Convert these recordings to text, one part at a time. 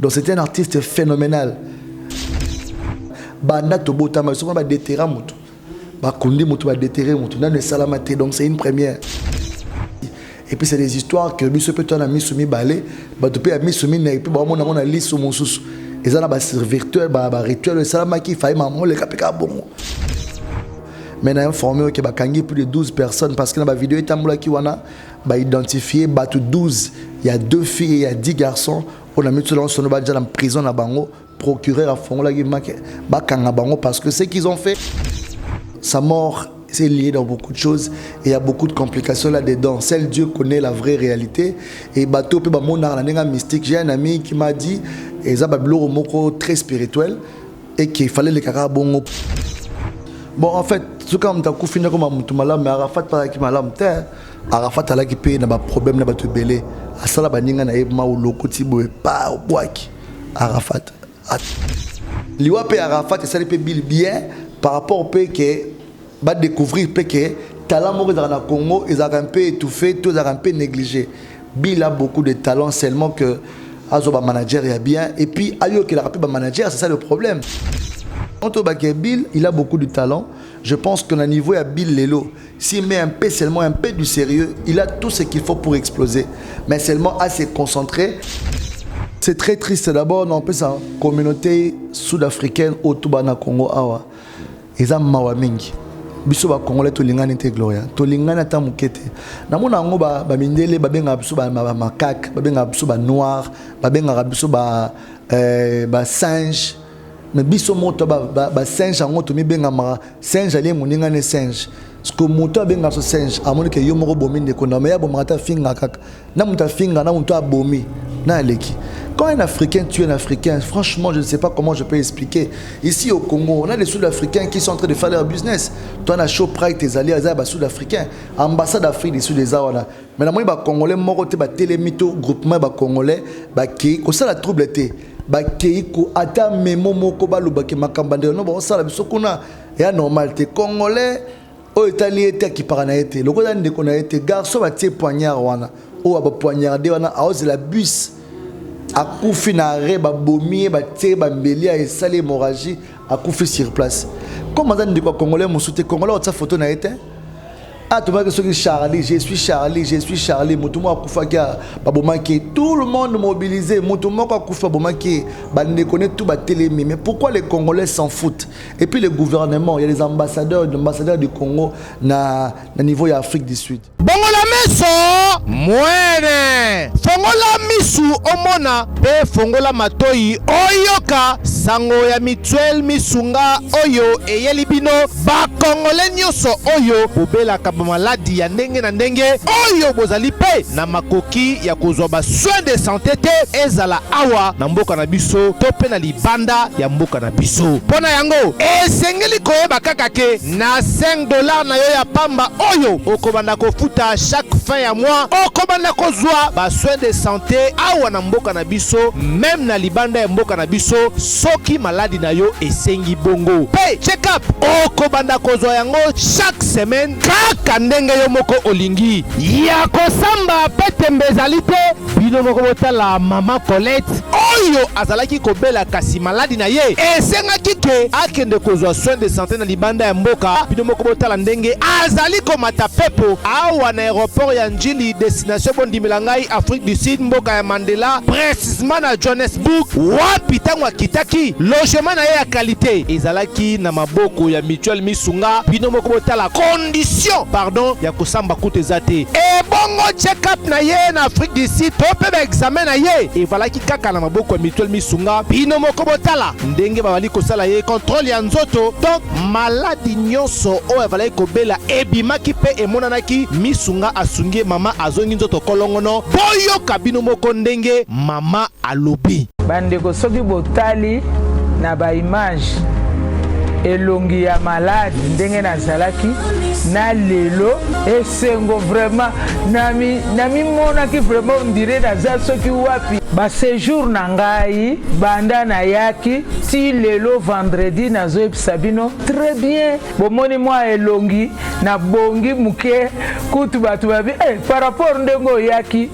Donc c'était un artiste phénoménal. Banda Tobota, mais souvent déterrer mutu. Kundi mutu va déterrer mutu. Dans le salamate, donc c'est une première. Et puis c'est des histoires que Bissou peut a mis soumis balé, tu peux mis soumis et puis bon on a liste sur mon sous. Et ça là virtuel rituel le salamaki faille maman le kapeka bon. Mais on a informé que bakangi plus de 12 personnes parce que dans la vidéo etambola ki wana ba identifier batu 12, il y a 2 filles et il y a 10 garçons. On a mis tout le monde déjà en prison à Bango, procureur à Fongola bakanga Bango parce que ce qu'ils ont fait, sa mort c'est lié dans beaucoup de choses et il y a beaucoup de complications là-dedans. Seul Dieu connaît la vraie réalité. Et bateau pe ba monar la nenga mystique. J'ai un ami qui m'a dit et ça bablo moko très spirituel et qu'il fallait les kaka bongo. Bon en fait, ce comme ta koufina comme mutu malam mais Arafat pas qui malam terre. Arafat ala qui paye na ba problème na ba te belé. Asala baninga na eba o lokoti boe pa o boaki. Arafat. Liwa pe Arafat et ça le peut bien par rapport au pays que va découvrir que talent dans le Congo ils ont un peu étouffé, tous ont un peu négligé. Bill a beaucoup de talent seulement que Azoba manager est bien et puis Ayo qui a rappelé manager, c'est ça le problème. Quant au Bill, il a beaucoup de talent. Je pense que le niveau à Bill Lelo, s'il met un peu seulement un peu du sérieux, il a tout ce qu'il faut pour exploser. Mais seulement à se concentrer. C'est très triste d'abord dans la communauté sud-africaine au Toubana Congo awa. Ils ont mawamingi. Biso ba Congolais to lingana te gloria to lingana ta mukete na mona ngo ba mindele ba benga biso ba makak ba benga biso ba noir ba benga biso ba singe mais biso moto ba singe ngo to mi benga ma singe ali muninga ne singe ce que moto benga so singe amoni ke yo moko bomi ndeko na me ya bomata finga kaka na muta finga na muto abomi na leki. Quand un Africain tue un Africain, franchement, je ne sais pas comment je peux expliquer. Ici au Congo, on a des Sud-Africains qui sont en train de faire leur business. Toi, on a Shoprite, tes alliés, les Sud-Africains. Ambassade d'Afrique, des Sud-Africains. Mais les Congolais, les télémito, groupement Congolais, qui ont ça la trouble. Qui ont atteint mes mots, qui ont makambande. Non, ça la bisokuna. Et normal, les Congolais, aux Italiens, qui paranaïté. Le Congolais, qui ont été garçons, qui ont poignard, ou à poignardé, à hausse de la bus. A koufi na reba bomi ba tie ba mbeli a esali hémorragie a koufi sur place. Comment ça ndiko congolais musuté congolais otsa photo na été? Ah tu vois que ce que Charlie, je suis Charlie, mutumo a koufa kia ba bomaki tout le monde mobilisé, mutumo a koufa bomaki ba ne connaît tout ba télémi. Mais pourquoi les Congolais s'en foutent? Et puis le gouvernement, il y a des ambassadeurs du Congo na niveau de Afrique du Sud. Bongola meso mwene fongola misu omona pe fongola matoi oyoka sango ya mituel misunga oyo eyelibino ba Congolais nyoso oyo bobela ka maladi ya ndenge na ndenge oyo bozali pe na makoki ya kozwa ba soins de santé te ezala awa na mboka na biso to pe na libanda ya mboka na biso. Pona yango esengeli koyeba kaka ke na $5 na yo ya pamba oyo okobanda kofuta chaque fin ya mois okobanda kozwa ba soins de santé awa na mboka na biso même na libanda ya mboka na biso soki maladi na yo esengi bongo pe check up okobanda kozwa yango chaque semaine kaka ndenge yo moko olingi ya kosamba petembe ezali te bino moko botala mama Colette oyo azalaki kobela kasi maladi na ye esengaki ke akende kozwa soins de santé na libanda ya mboka bino moko botala ndenge azali komata pepo awa na aéroport ya Njili destination bondimela ngai Afrique du Sud mboka ya Mandela précisément na Johannesburg wapi tango akitaki logement na ye ya qualité ezalaki na maboko ya Mutuel Misunga bino moko botala condition pardon ya kosamba kutezate e bongo check up na ye na Afrique du Sud to pe ba examen na ye e valaki kaka na maboko ya Mutuel Misunga bino moko botala ndenge babali kosala ye contrôle ya nzoto donc maladi nyonso o evalaki kobela ebimaki pe emonanaki Misunga asungie mama azongi nzoto kolongono boyoka bino moko ndenge mama alobi bandeko soki botali na ba image elongi ya malade ndenge nazalaki na lelo esengo vraiment nami monaki vraiment on dirait naza soki wapi ba séjour na ngai banda na yaki ti lelo vendredi nazoyebisa bino très bien bomoni mwa elongi na bongi muke kutu batu babi par rapport ndenge oyaki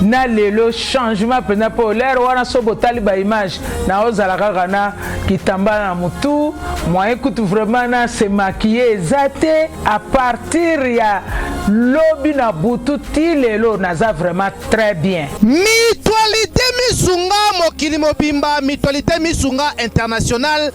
na lelo changement pena polaire wana sobo taliba image na ozala kaka na kitamba na mutu moyen kutu vraiment na se maquiller ezate à partir ya lobi na butu ti lelo naza vraiment très bien. Mutualité misunga mokili mobimba, mutualité misunga international.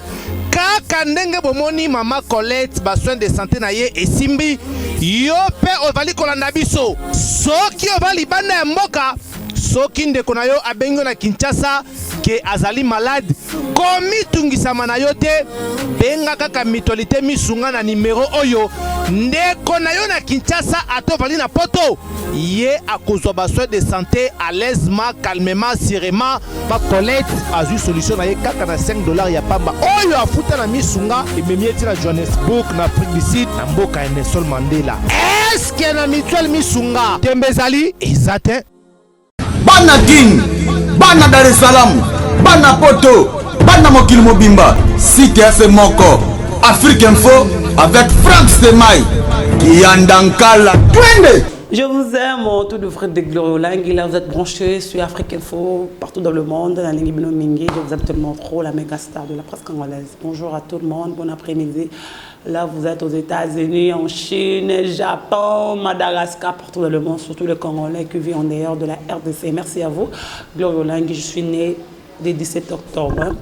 Kaka ndenge bomoni mama Colette ba soin de santé na ye esimbi yo pe ovali kolanda biso soki ovali banda ya mboka soki ndeko na yo abengo na Kinshasa ke azali malade komi tungisama na yo te benga kaka mutualité misunga na numéro oyo ndeko na yo na Kinshasa atovali na poto ye akozwa ba soin de santé à l'aisement calmement sereinement ba Colette azu solution na ye kaka na $5 ya pamba oyo afuta na misunga ememi eti na Johannesburg na Afrique du Sud na mboka ya Nelson Mandela. Est-ce que na mutuelle misunga tembezali ezate bana Guinée, bana Dar es Salaam, bana Poto, bana mokili mobimba, site ya moko Afrique Info avec Franck Semaï Yandankala twende. Je vous aime, tout de frère de Gloriolang, là vous êtes branchés sur Afrique Info, partout dans le monde, dans l'Ingibino Mingi, je vous aime tellement trop, la méga star de la presse congolaise. Bonjour à tout le monde, bon après-midi. Là vous êtes aux États-Unis, en Chine, Japon, Madagascar, partout dans le monde, surtout les Congolais qui vivent en dehors de la RDC. Merci à vous. Gloriolang, je suis né le 17 octobre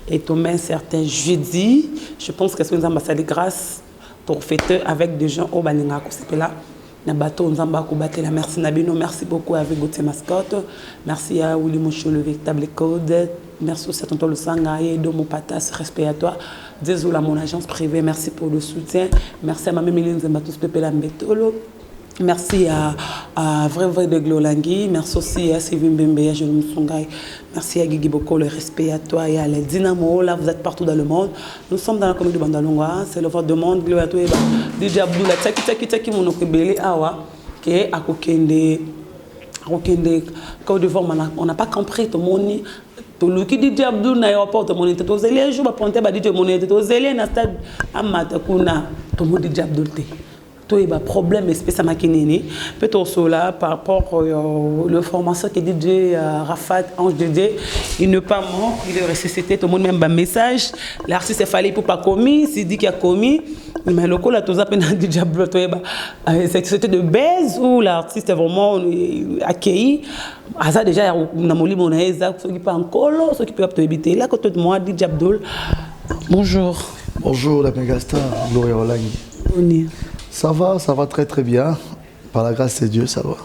et demain c'est un jeudi. Je pense que c'est une ambassade grâce pour fêter avec des gens au Baninga, c'est là. Merci Nabino, merci beaucoup avec Gauthier Mascotte, merci à Willy Moucho, le véritable code, merci aussi à Tonton Le Sangaye, Domo Patas, respect à toi, désolé à mon agence privée, merci pour le soutien, merci à ma Méline Zembatus Pepe Lambetolo, merci à Vrai de Glolangui, merci aussi à Sylvie Mbembe, à Jérôme Songaï, merci à Guigui Boko, le respect à toi et à les Dynamo, là vous êtes partout dans le monde. Nous sommes dans la commune de Bandalonga, c'est le vote de monde, gloire à toi, DJ Abdoula, Tchaki, mon okebele, awa, qui est à Kokende, Côte d'Ivoire, on n'a pas compris, tout le monde. Tout le qui dit Abdou na aéroport tout le monde était aux élèves je vais prendre ba DJ mon était aux élèves na stade Amatakuna tout le monde dit Abdou il y a un problème spécialement peut-être là par rapport le formateur qui dit Rafat Ange DJ il n'est pas mort il est ressuscité tout le monde même un message l'artiste est fallait pour pas commis s'il dit qu'il a commis mais le coup là tout ça peine DJ Abdou c'était de baise ou l'artiste est vraiment accueilli à ça déjà na moli monaisa ceux qui pas encore ceux qui peuvent éviter là côté de moi DJ Abdul bonjour la mégastar Gloria Olangi. Ça va très très bien. Par la grâce de Dieu, ça va.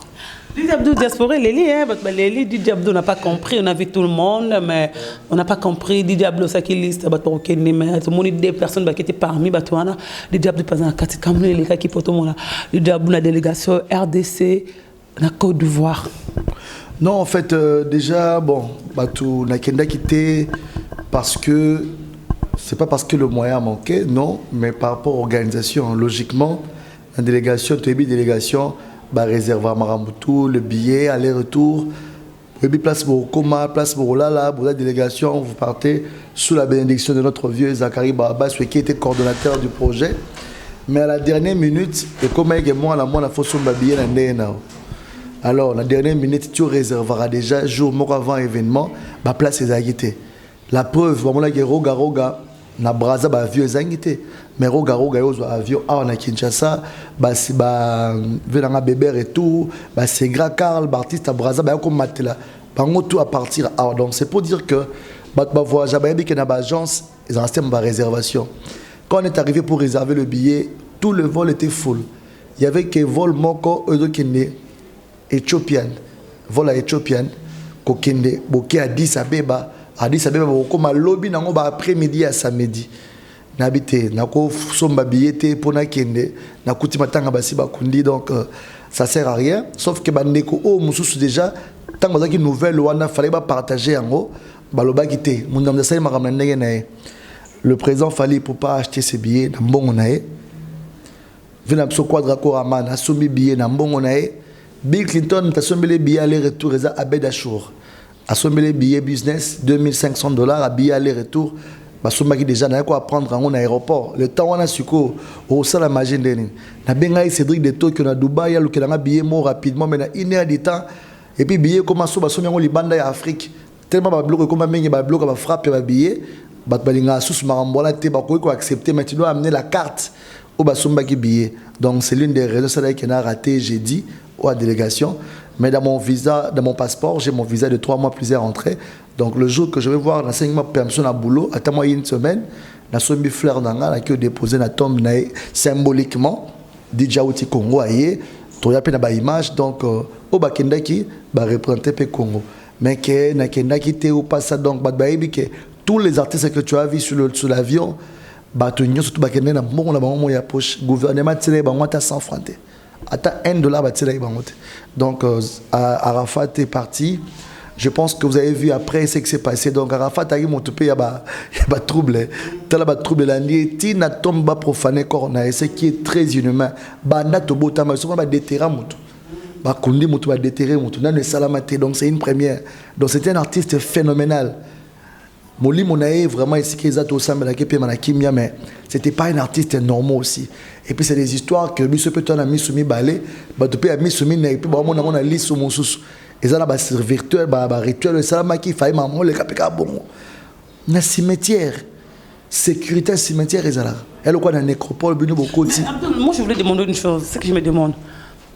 DJ Abdou diaspora, Léli, DJ Abdou n'a pas compris, on a vu tout le monde, mais on n'a pas compris. DJ Abdou, ça qui liste, mais tout le monde, des personnes qui étaient parmi, DJ Abdou, par exemple, les cas qui portent mon DJ Abdou, la délégation RDC, la Côte d'Ivoire. Non, en fait, déjà, bon, tout n'a quitté parce que c'est pas parce que le moyen a manqué, non, mais par rapport à l'organisation, logiquement, la délégation, délégation, réservoir Maramoutou, le billet, aller-retour, place pour Koma, place pour Lala, pour la délégation, vous partez sous la bénédiction de notre vieux Zachary Barabas, qui était coordonnateur du projet. Mais à la dernière minute, et comme moi, la façon de billet, alors, la dernière minute, tu réserveras déjà, jour avant l'événement, ma place est agitée. La preuve, Roga, na braza ba vieux zangité mais roga yo avion na Kinshasa venanga bébé et tout c'est grand Karl Bartiste braza comme matela bango tout à partir donc c'est pour dire que voyage na ba agence ils ont resté en réservation quand on est arrivé pour réserver le billet tout le vol était full il y avait que vol moko Kende éthiopienne vol à éthiopienne ko Kende boké à 10 Abeba Addis Abeba comme lobby nango ba après-midi à samedi nabité nako somba billet pour na kende na kuti matanga basi ba kundi donc ça sert à rien sauf que bandeko o mususu déjà tant que une nouvelle wana fallait pas partager yango baloba kité mundam ça makamna ndenge na le président fallait pour pas acheter ses billets na mbongo na ye vena so quadra korama na sombi billet na mbongo na ye Bill Clinton ta sombi les billets aller retour eza Abed Achour à sommer les billets business $2500 à billets aller-retour bah sommer qui déjà n'a quoi prendre en aéroport le temps on a suko au ça la magie d'eni na benga Cédric de Tokyo na Dubaï le que na billet mot rapidement mais na une heure de temps Et puis billet comment so baso yango libanda ya Afrique. Tellement ba bloc comme mengi ba bloc ba frappe ba billet, ba balinga sous marambola te ba ko accepter mais tu dois amener la carte au basomba qui billet. Donc c'est l'une des raisons ça qui a raté, j'ai dit à la délégation. Mais dans mon visa, dans mon passeport, j'ai mon visa de 3 mois plusieurs entrées. Donc le jour que je vais voir l'enseignement permission à boulot, attends-moi une semaine, na sombi fleur nanga qui déposé na tombe symboliquement Djibouti Congo aye, to ya pe na ba image donc au bakendaki ba représenter pe Congo. Mais que na kendaki te ou pas ça donc ba que tous les artistes que tu as vus sur l'avion bato nyonso to bakende na mbongo na bango ya poche gouvernement tire bango ata 100 francs te ata $1 batire bango te. Donc Arafat est parti. Je pense que vous avez vu après ce qui s'est passé. Donc Arafat a eu mon toupé, il y a pas trouble. Il y a trouble la nuit. Il n'a tombe profané corona. Ce qui est très inhumain. Banda tobo tama. Ils sont pas déterrés mutu. Ba kundi mutu ba déterré mutu. N'a ne salamate. Donc c'est une première. Donc c'était un artiste phénoménal. Moli Monae vraiment ici qu'ils a tout ça mais la kepe manakimia mais c'était pas un artiste normal aussi. Et puis c'est des histoires que monsieur peut on a mis soumis balé. Ba topé a mis soumis na et puis ba on a liste sur mon sous. Et ça là bas virtuel bas rituel ça là qui faille maman le kapeka bon na cimetière sécurité cimetière et ça là elle quoi dans nécropole bino beaucoup aussi. Moi je voulais demander une chose, c'est que je me demande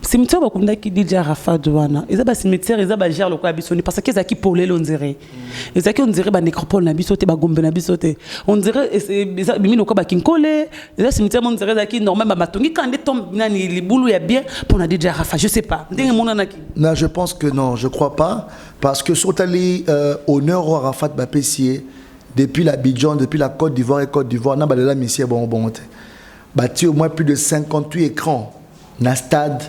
cimetière bakunda qui dit Arafat douana et ça bas cimetière et ça bas gère le quoi bisoni parce que ça qui polé on dirait et ça qui on dirait ba nécropole na bisoté ba gombe na bisoté on dirait et ça bimino quoi ba kinkole et ça cimetière on dirait ça qui normal ba matongi quand des tombe nani libulu ya bien pour na dit Arafat je sais pas ndenge mon naki. Non, je pense que non, je crois pas parce que sur tali honneur au Arafat ba pessier depuis l'Abidjan, depuis la Côte d'Ivoire et Côte d'Ivoire na ba la mission bon bâti au moins plus de 58 écrans na stade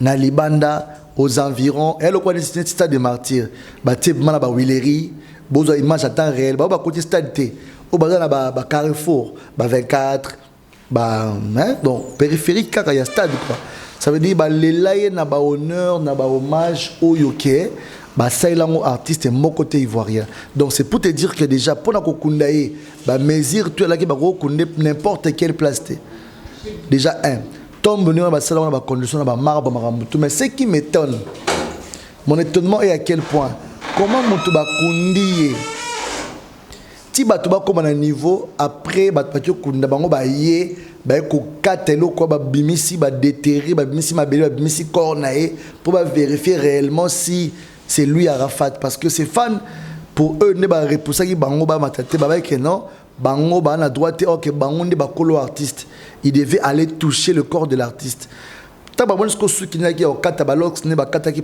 na Libanda aux environs elle au quoi de stade de martyrs bâti mana ba Willery bozo image à temps réel ba côté stade T au bazana ba Carrefour ba 24 ba donc périphérique car il y a stade quoi. Ça veut dire bah les laïcs na ba honneur na ba hommage au yoké bah ça il a un artiste mon côté ivoirien. Donc c'est pour te dire que déjà pour na kokundaye bah mesure tu là qui ba kokunde n'importe quelle place té. Déjà tombe nous ba ça là ba condition ba marbre marambutu mais ce qui m'étonne mon étonnement est à quel point comment mutu ba kundiye ti bato ba comme na niveau après bato ba kunda bango ba yé ba ko katelo ko ba bimisi ba déterrer ba bimisi ma belle ba bimisi cornaé pour ba vérifier réellement si c'est lui Arafat parce que ces fans pour eux ne ba repousser ki bango ba matate ba que non bango ba na droite OK bango ne ba kolo artiste il devait aller toucher le corps de l'artiste.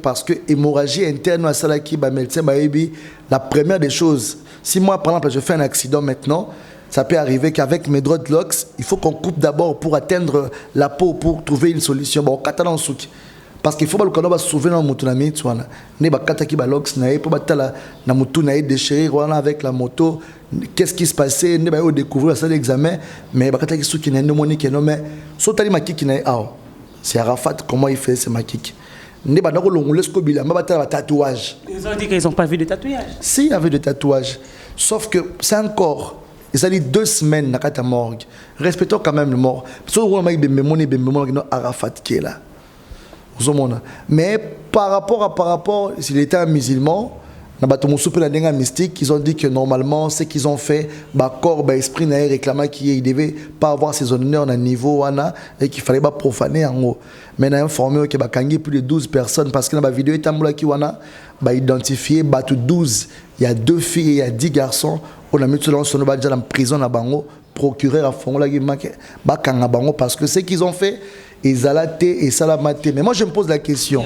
Parce que hémorragie interne à Salaki, la première des choses, si moi par exemple je fais un accident maintenant, ça peut arriver qu'avec mes dreadlocks, il faut qu'on coupe d'abord pour atteindre la peau, pour trouver une solution. Bon, parce qu'il faut pas le sauver dans mon tunami, tu vois. Ne ba kataki ba locks na pour batala na mutu na déchirer avec la moto. Qu'est-ce qui se passait? Ne ba découvrir ça l'examen, mais ba kataki sou qui na monique non mais sotali makiki na c'est Arafat, comment il fait ce makik. Ne ba ndako longole skobila, ma batala tatouage. Ils ont dit qu'ils n'ont pas vu de tatouage. Si, il y avait des tatouages. Sauf que c'est un corps. Ils ont dit 2 semaines dans la morgue. Respectons quand même le mort. Parce que Arafat qui est là. Mais par rapport, s'il était un musulman, mystique, ils ont dit que normalement, ce qu'ils ont fait, corps, esprit, réclamé qu'il ne devait pas avoir ses honneurs à niveau et qu'il fallait pas profaner en haut. Mais on a informé qu'il y a plus de 12 personnes parce que dans la vidéo, il a identifié 12. Il y a 2 filles et il y a 10 garçons. On a mis tout le monde en prison à Bango, procureur à Fongola parce que ce qu'ils ont fait, ils allaient et salamaté. Mais moi je me pose la question.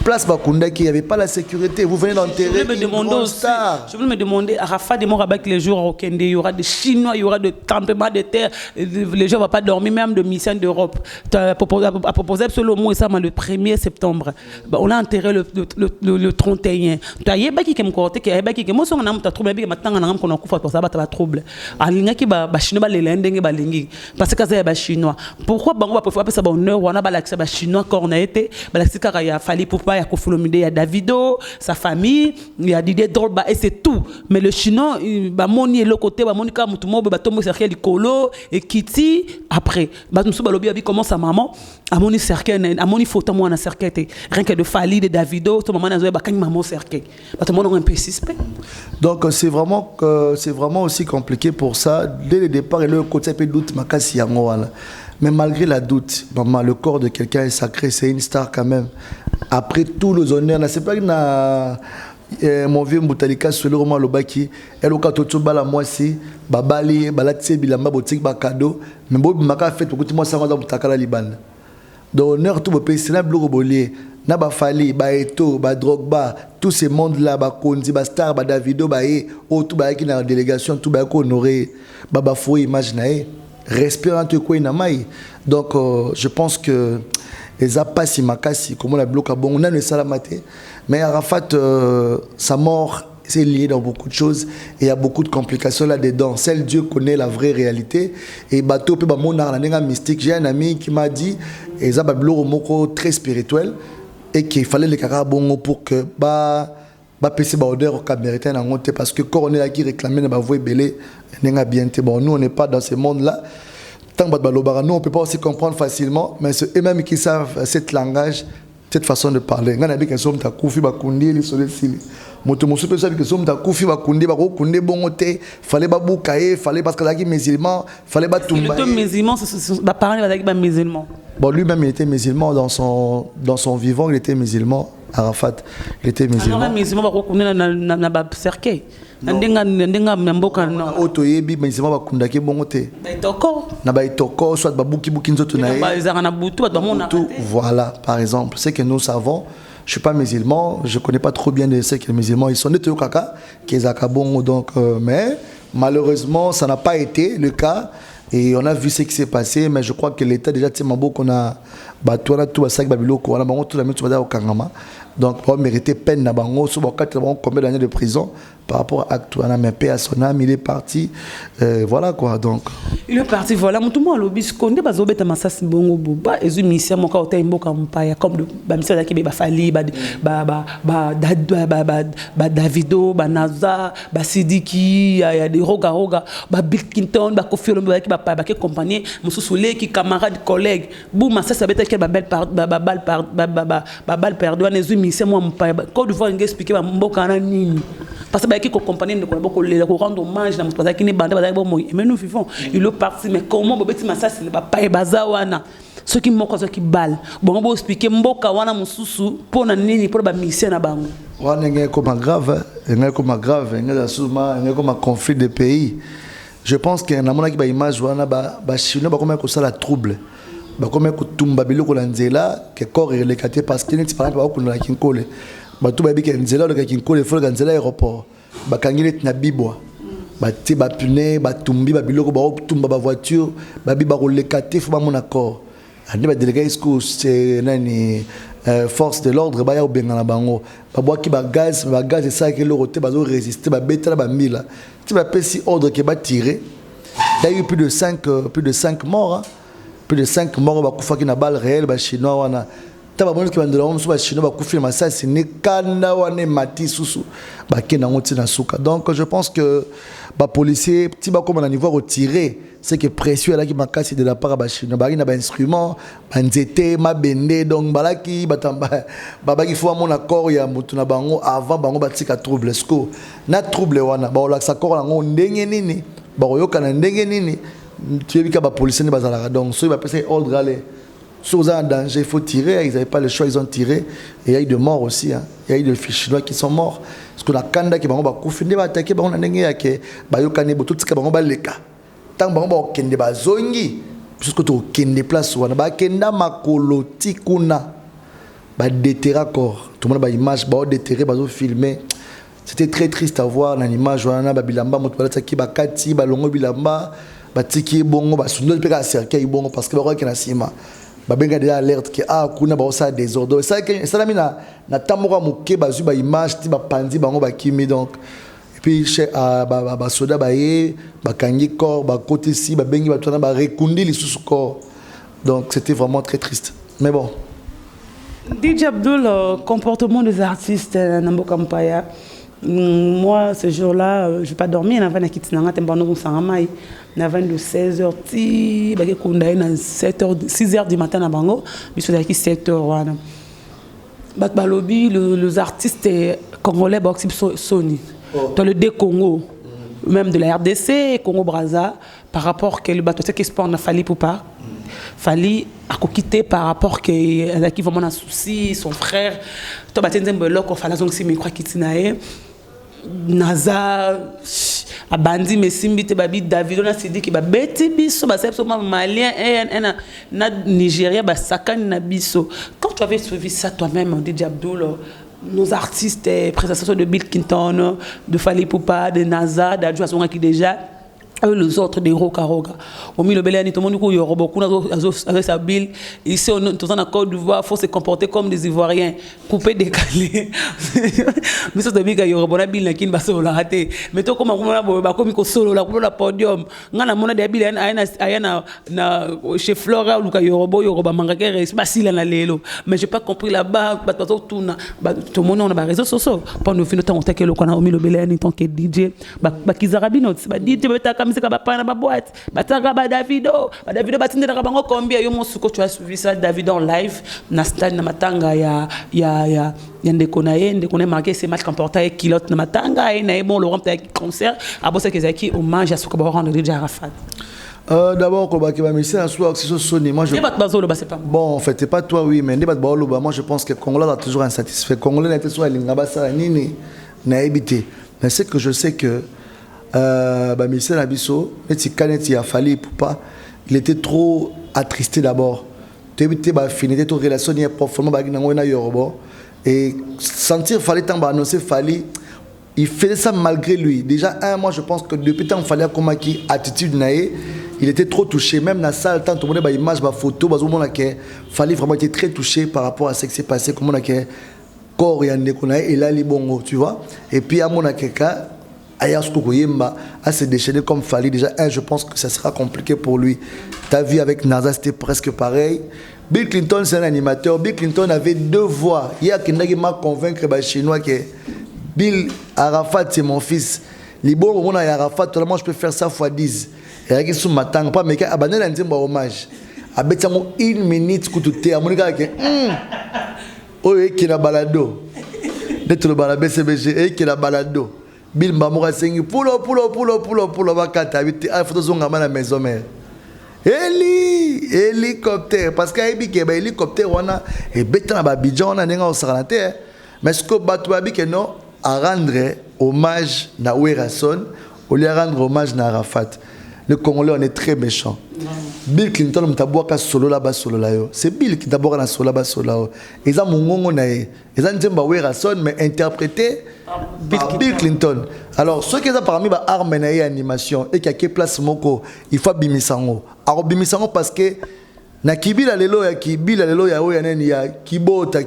Place Bakunda qui n'y avait pas la sécurité, vous venez d'enterrer une grande star. Je voulais me demander, Arafat et Morabak les jours au Kende, il y aura des Chinois, il y aura des tremblements de terre, les gens ne vont pas dormir, même de mission d'Europe. À proposer absolument ça le 1er septembre. On a enterré le 31. Tu as yébaki qui me côté, qui a yébaki qui moi son nom t'a troublé, mais maintenant on a qu'on a couvert pour ça, ça trouble. Alinga qui ba Chinois les lendeng ba lingi, parce que c'est ba Chinois. Pourquoi bango va pouvoir appeler ça ba honneur, on a ba l'accès ba Chinois qu'on a été, ba l'accès car il a fallu pour pas il y a Koffi Olomide, il y a Davido, sa famille, il y a Didier Drogba et c'est tout. Mais le chinois, bah moni le côté, bah Monica Mutumo, bah Tomo Serkel Likolo et Kitty après. Bah nous sommes lobby comment sa maman, à moni Serkel, à moni photo moi na Serkel, rien que de Fali de Davido, tout maman na zoé bah quand maman Serkel. Bah tout le monde a un peu suspect. Donc c'est vraiment aussi compliqué pour ça. Dès le départ, il y a le côté peu doute makasi yango wala. Mais malgré la doute, maman, le corps de quelqu'un est sacré, c'est une star quand même. Après tous les honneurs, c'est pas que mon vieux Moutalika sur le roman Lobaki, elle au katoto bala moi si, babali, balatse bilamba botik ba cadeau, mais bon maka fait pour que moi ça va dans Mutakala Liban. Donc honneur tout le pays, c'est là bleu bolier. Na ba Fali, ba Eto, ba Drogba, tous ces mondes là, ba Konzi, ba Star, ba Davido, ba tout ba qui dans la délégation, tout ba honoré, ba Bafoui, imagine respirant quoi inamai. Donc je pense que les apassi makasi comme on a bloqué bon on a le salamate mais Arafat sa mort c'est lié dans beaucoup de choses et il y a beaucoup de complications là dedans. Seul Dieu connaît la vraie réalité et bateau peut ba mon arla mystique. J'ai un ami qui m'a dit et ça bablo moko très spirituel et qu'il fallait les carabons pour que ba PC odeur au Cap-Méritain parce que quand on est là qui réclamait na ba voix belé n'est bien bon nous on n'est pas dans ce monde là tant que nous on peut pas aussi comprendre facilement mais c'est eux-mêmes qui savent cet langage cette façon de parler ngana bi kesom ta kufi ba kundi li sole sili moto musu pe sabi kesom ta kufi ba kundi ba ko kundi bongote fallait ba bukaye fallait parce que là qui musulman fallait ba tumba le musulman ba parler ba musulman. Bon lui-même il était musulman dans son vivant il était musulman. Arafat il était musulman. Alors musulman ba ko kundi na ba cercueil. Ndenga mboka no. Otoyebi musulman ba kundaki bongote. Ba itoko. Na ba itoko soit ba buki nzoto na ye. Ba zanga na butu ba mona. Voilà par exemple, c'est que nous savons. Je suis pas musulman, je connais pas trop bien de ce que les musulmans ils sont des kaka qui zakabongo donc mais malheureusement ça n'a pas été le cas. Et on a vu ce qui s'est passé, mais je crois que l'État déjà tient beaucoup qu'on a battu tout ça babilo qu'on a bango tout la mise au Kangama. Donc on mérité peine na bango sur combien d'années de prison par rapport à acte on a même paix à son âme il est parti voilà quoi donc il est parti voilà tout le monde lobby skonde bazobeta masasi bongo buba ezu mission moka ota imboka mpaya comme ba mission ki ba Fali ba Davido ba Naza ba Sidiki ya des roga ba Bill Clinton ba Koffi Olomide ki ba ki compagnie mususule ki camarade collègue bu masasi abeta ki ba balle perdue ezu mission mo mpaya Côte d'Ivoire ngi expliquer ba mboka na nini parce que qui compagnie de ko rendre hommage na mutata qui ne bande ba bon mais nous vivons il est parti mais comment bobeti masasi ba pa bazawana ceux qui moko ceux qui balle bon on expliquer mboka wana mususu pona nini pour ba mission na bango wana ngai comme grave ngai souvent ngai comme conflit de pays je pense que na mona ki ba image wana ba chinois ba comment ko ça la trouble ba comment ko tumba biloko la nzela que corps est éclaté parce que ni par exemple ba ko na kinkole bato babi ke nzela le kinkole faut que nzela aéroport bakangile na bibwa bati ba pune batumbi ba biloko ba tumba ba voiture babi ba rolekate faut ba mon accord ande ba délégué esco c'est nani force de l'ordre ba ya obenga na bango ba bois ki ba gaz et ça que le roté ba zo résister ba betala ba mila ti ba pesi ordre que ba tirer il y a eu plus de 5 morts hein? Plus de 5 morts ba kufa ki na balle réelle ba chinois wana taba bonne qui bandela on soit chinois ba kufi masasi ne kanda wana mati susu ba kena ngoti na suka donc je pense que ba policier petit ba comme on a niveau retirer c'est que précieux là qui m'a cassé de la part ba chinois ba ina ba instrument ba nzete ma bende donc balaki batamba ba ki faut mon accord ya mutu na bango avant bango ba tika trouble esco na trouble wana ba ola sakor ngo ndenge nini ba yoka na ndenge nini tu es bien ba policier ne bazala donc so ba passer ordre aller Sous un danger, il faut tirer. Ils n'avaient pas le choix, ils ont tiré. Et il y a eu des morts aussi. Hein. Il y a eu des fils chinois qui sont morts. Parce que la Kanda qui va attaquer, attaquer, on a attaqué, tout ce qui va leka. Tant que on kende ba zongi, puisque tu kende place, on a kenda makoloti kuna, ba déterrer corps. Tout le monde a image, ba déterrer, ba filmer. C'était très triste à voir l'image. On a bilamba, motbalata qui ba kati, ba longo bilamba, ba tiki bongo, ba sunol peka cercueil bongo parce que ba roi qui na sima. Babenga déjà alerte que kuna ba ça désordre ça la mina na tamora muke bazu ba image ti ba pandi bango ba kimi donc et puis chez ba soda ba ye ba kangi corps ba côté si ba bengi ba tona ba rekundi li sous corps donc c'était vraiment très triste mais bon DJ Abdul, comportement des artistes, Nambo Kampaya. Moi, ce jour-là, je ne vais pas dormir. Je vais quitter le temps. Je vais de 16h, 6h du matin. Je suis à 7h. Les artistes congolais, Sony. Dans le D-Congo, même de la RDC, Congo-Brazza, par rapport que le bateau qui sport n'a fallu pour pas. Fallait quitter par rapport que qui vraiment un souci son frère toi batende mbeloko fallait donc si me croit kitinae naza abandi mesimbi te babi David on a dit que ba beti biso ba sepso malien na Nigeria ba sakani na biso. Quand tu avais suivi ça toi-même DJ Abdul, nos artistes présentation de Bill Clinton, de Fally Poupa, de Naza, d'Adjo Asonga qui déjà les autres des Roka Roka. Au milieu de l'année, tout le monde dit qu'il y aura beaucoup de sa bille. Ici, on est en Côte d'Ivoire, il faut se comporter comme des Ivoiriens, couper, décaler. Mais ça, c'est bien qu'il y aura une bille qui ne va pas se rater. Mais toi, comme on a comme un solo, la podium, on a des billes chez Flora, ou qu'il y aura Mangakere, c'est pas si là, mais je n'ai pas compris là-bas, tout le monde a des réseaux sociaux. Pendant que nous avons au milieu de l'année, tant que DJ, Kizarabino, DJ, musique ba pana ba boîte batanga ba Davido batinde na bango combien yo mosuko tu as suivi ça Davido en live na stade na matanga ya ndeko marqué ces matchs comporté kilote na matanga et na bon Laurent petit concert abosa kezaki hommage à ce que ba rendre DJ Arafat. D'abord ko ba ke ba misi na soir c'est Sony moi je bon en fait c'est pas toi oui mais débat ba loba moi je pense que Congolais a toujours insatisfait Congolais n'était soit lingaba ça nini na habité mais c'est que je sais que Michel Abisso, il a fallu pour pas. Il était trop attristé d'abord. Il était trop relationné profondément avec Yoruba. Et sentir fallait tant annoncer fallait. Il faisait ça malgré lui. Déjà moi je pense que depuis tant fallait comme qui attitude naïe, il était trop touché. Même dans la salle, tant tout le monde a image, photo, fallait vraiment être très touché par rapport à ce qui s'est passé. Comme on a corps et là les bongo, tu vois. Et puis à mon quelqu'un. À se déchaîner comme Fally, déjà, je pense que ça sera compliqué pour lui. Ta vie avec NASA, c'était presque pareil. Bill Clinton, c'est un animateur. Bill Clinton avait 2 voix. Hier, il m'a convaincu les Chinois que Bill Arafat, c'est mon fils. Les bons moments à Arafat, moi, je peux faire ça x 10. Et il y a matin, pas mais abandonné un hommage. Avec 1 minute, que tu t'es à mon gars, qui est la balado. D'être le balado BCBG, qui est la balado. Bill Mbamora sengi pulo bakata habite a photo zonga na maison mère hélicoptère parce que aibi ke ba hélicoptère wana et beta na ba Abidjan na nenga osarante mais ce que batu babi ke non à rendre hommage na Werason au lieu rendre hommage na Arafat. Le Congolais on est très méchant. Bill Clinton mtabwaka solo là bas solo là yo. C'est Bill qui d'abord na solo là bas solo là. Eza mongongo na e. Eza nzemba Werason mais interprété par Bill Clinton. Alors ceux qui ont parmi ba arme na animation et qui a quelle place moko, il faut bimisango. Alors bimisango parce que na kibila lelo ya oya neni ya kibota.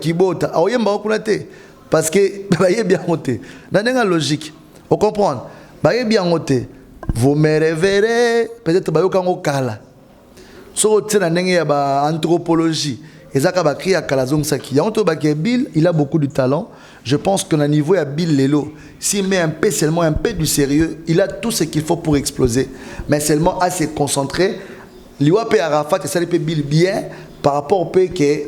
Alors yemba okunate parce que ba ye bien monté. Dans une logique. On comprend. Ba ye bien monté. Vous me révérez peut-être ba yokango kala. So tena ndenge ya ba anthropologie. Ezaka ba kri ya kala zongsaki. Ya onto ba ke Bill, il a beaucoup de talent. Je pense que le niveau à Bill Lelo, s'il met seulement un peu du sérieux, il a tout ce qu'il faut pour exploser. Mais seulement à se concentrer. L'Iwa P. Arafat et ça peut Bill bien par rapport au pays qui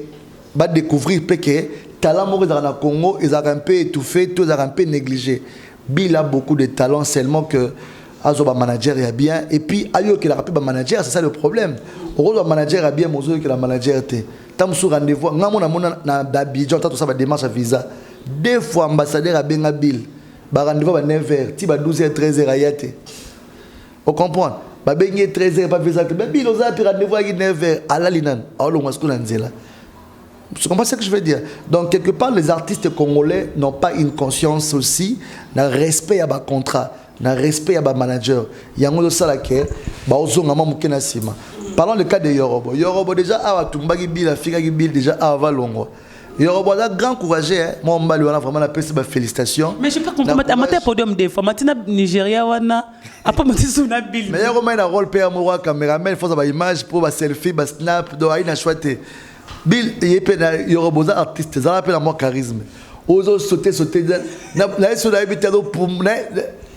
va découvrir que talent dans le Congo, ils ont un peu étouffé, tout ont un peu négligé. Bill a beaucoup de talent, seulement que Azoba manager est bien. Et puis, ayo qui a manager, c'est ça le problème. Au manager est bien, mozo que la manager était. Tam sur rendez-vous, na d'Abidjan, tout ça va démarche à visa. 2 fois ambassadeur à Bengabil. Ba rendez-vous à 9h, ti ba 12h 13h ayate. On comprend. Ba bengi 13h pas visa. Mais Bill oza rendez-vous à 9h à la linan. Alors on va nzela. Tu comprends ce que je veux dire? Donc quelque part les artistes congolais n'ont pas une conscience aussi d'un respect à ba contrat. Na respect à ba manager. Yango ça la ke ba ozonga mamukena sima. Parlons le cas de Yorobo. Yorobo déjà a tumbaki Bill afika Bill déjà a valongo. Yorobo a grand courage hein. Moi on va vraiment la paix c'est félicitations. Mais je peux comprendre amateur podium des fois matina Nigeria wana apa matisu na Bill. Mais Yorobo a un rôle père moi caméraman faut ça ba image pour ba selfie ba snap do aina chouette. Bill il y aura besoin artiste ça appelle à moi charisme ozo sauter na sur la habité pour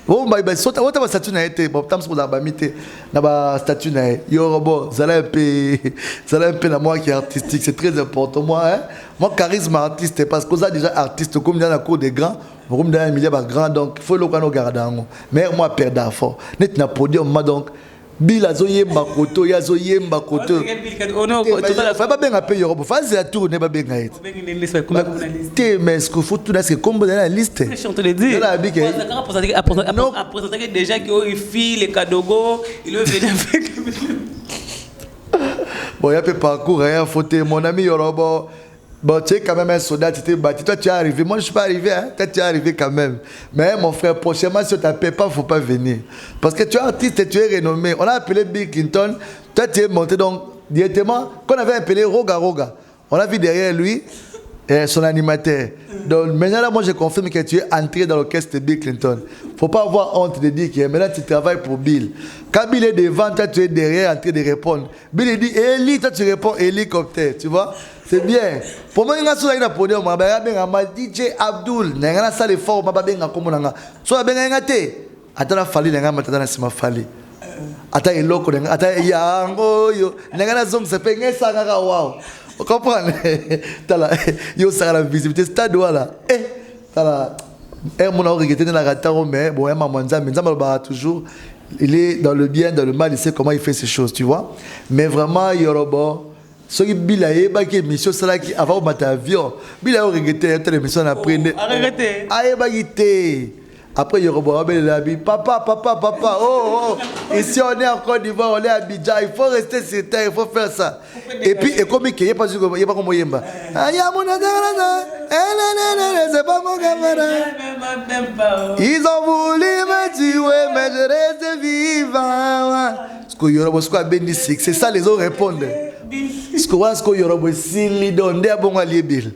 bon bah sauter on va statut na été bon temps pour la bamité na ba statut na il y aura bon ça un peu la moi qui est artistique c'est très important moi charisme artiste parce que ça déjà artiste comme dans la cour des grands comme dans un milieu grand donc faut le qu'on garde mais moi perdre fort net na podium moi donc Bill azoyemba koto ya zoyemba koto fa ba benga pe yorobo fa c'est la tour ne ba benga et te mais ce que faut tout là c'est comme dans la liste je te le dis à présenter déjà qu'il file les cadogo il veut venir avec bon il y a peu parcours rien faute mon ami yorobo. Bon, tu es quand même un soldat, tu t'es battu. Toi, tu es arrivé. Moi, je ne suis pas arrivé. Hein? Toi, tu es arrivé quand même. Mais mon frère, prochainement, si on ne t'appelle pas, il ne faut pas venir. Parce que tu es artiste et tu es renommé. On a appelé Bill Clinton. Toi, tu es monté donc directement. Quand on avait appelé Roga Roga, on a vu derrière lui son animateur. Donc maintenant, là, moi, je confirme que tu es entré dans l'orchestre de Bill Clinton. Il ne faut pas avoir honte de dire que maintenant, tu travailles pour Bill. Quand Bill est devant, toi, tu es derrière en train de répondre. Bill, il dit Eli, toi, tu réponds hélicoptère. Tu vois? C'est bien. Pour moi, il y a un podium, DJ Abdul, il y a un salle fort, il y a un communanga. Soit il y a un thé. Attends, la fali, il y a un fali. Attends, il y a un loco, attends, il y a un goyo. Il y a un zong, c'est pas un sangara, wow. Vous comprenez? Il y a la visibilité, c'est là. Mon regretté dans la rataro, mais bon, toujours. Il est dans le bien, dans le mal, il sait comment il fait ces choses, tu vois. Mais vraiment, il y a ce qui Bill a ébaqué mission cela qui avant de avion Bill a regretté une émission après regretté après il y aura papa oh ici on est en Côte d'Ivoire on est à Abidjan il faut rester sur terre il faut faire ça et puis et comme il y a pas comme yemba c'est pas mon camarade ils ont voulu me tuer mais je reste vivant ce que y aura ce quoi bénéfique c'est ça les autres répondent ce que y aura si lidon de bon allié Bill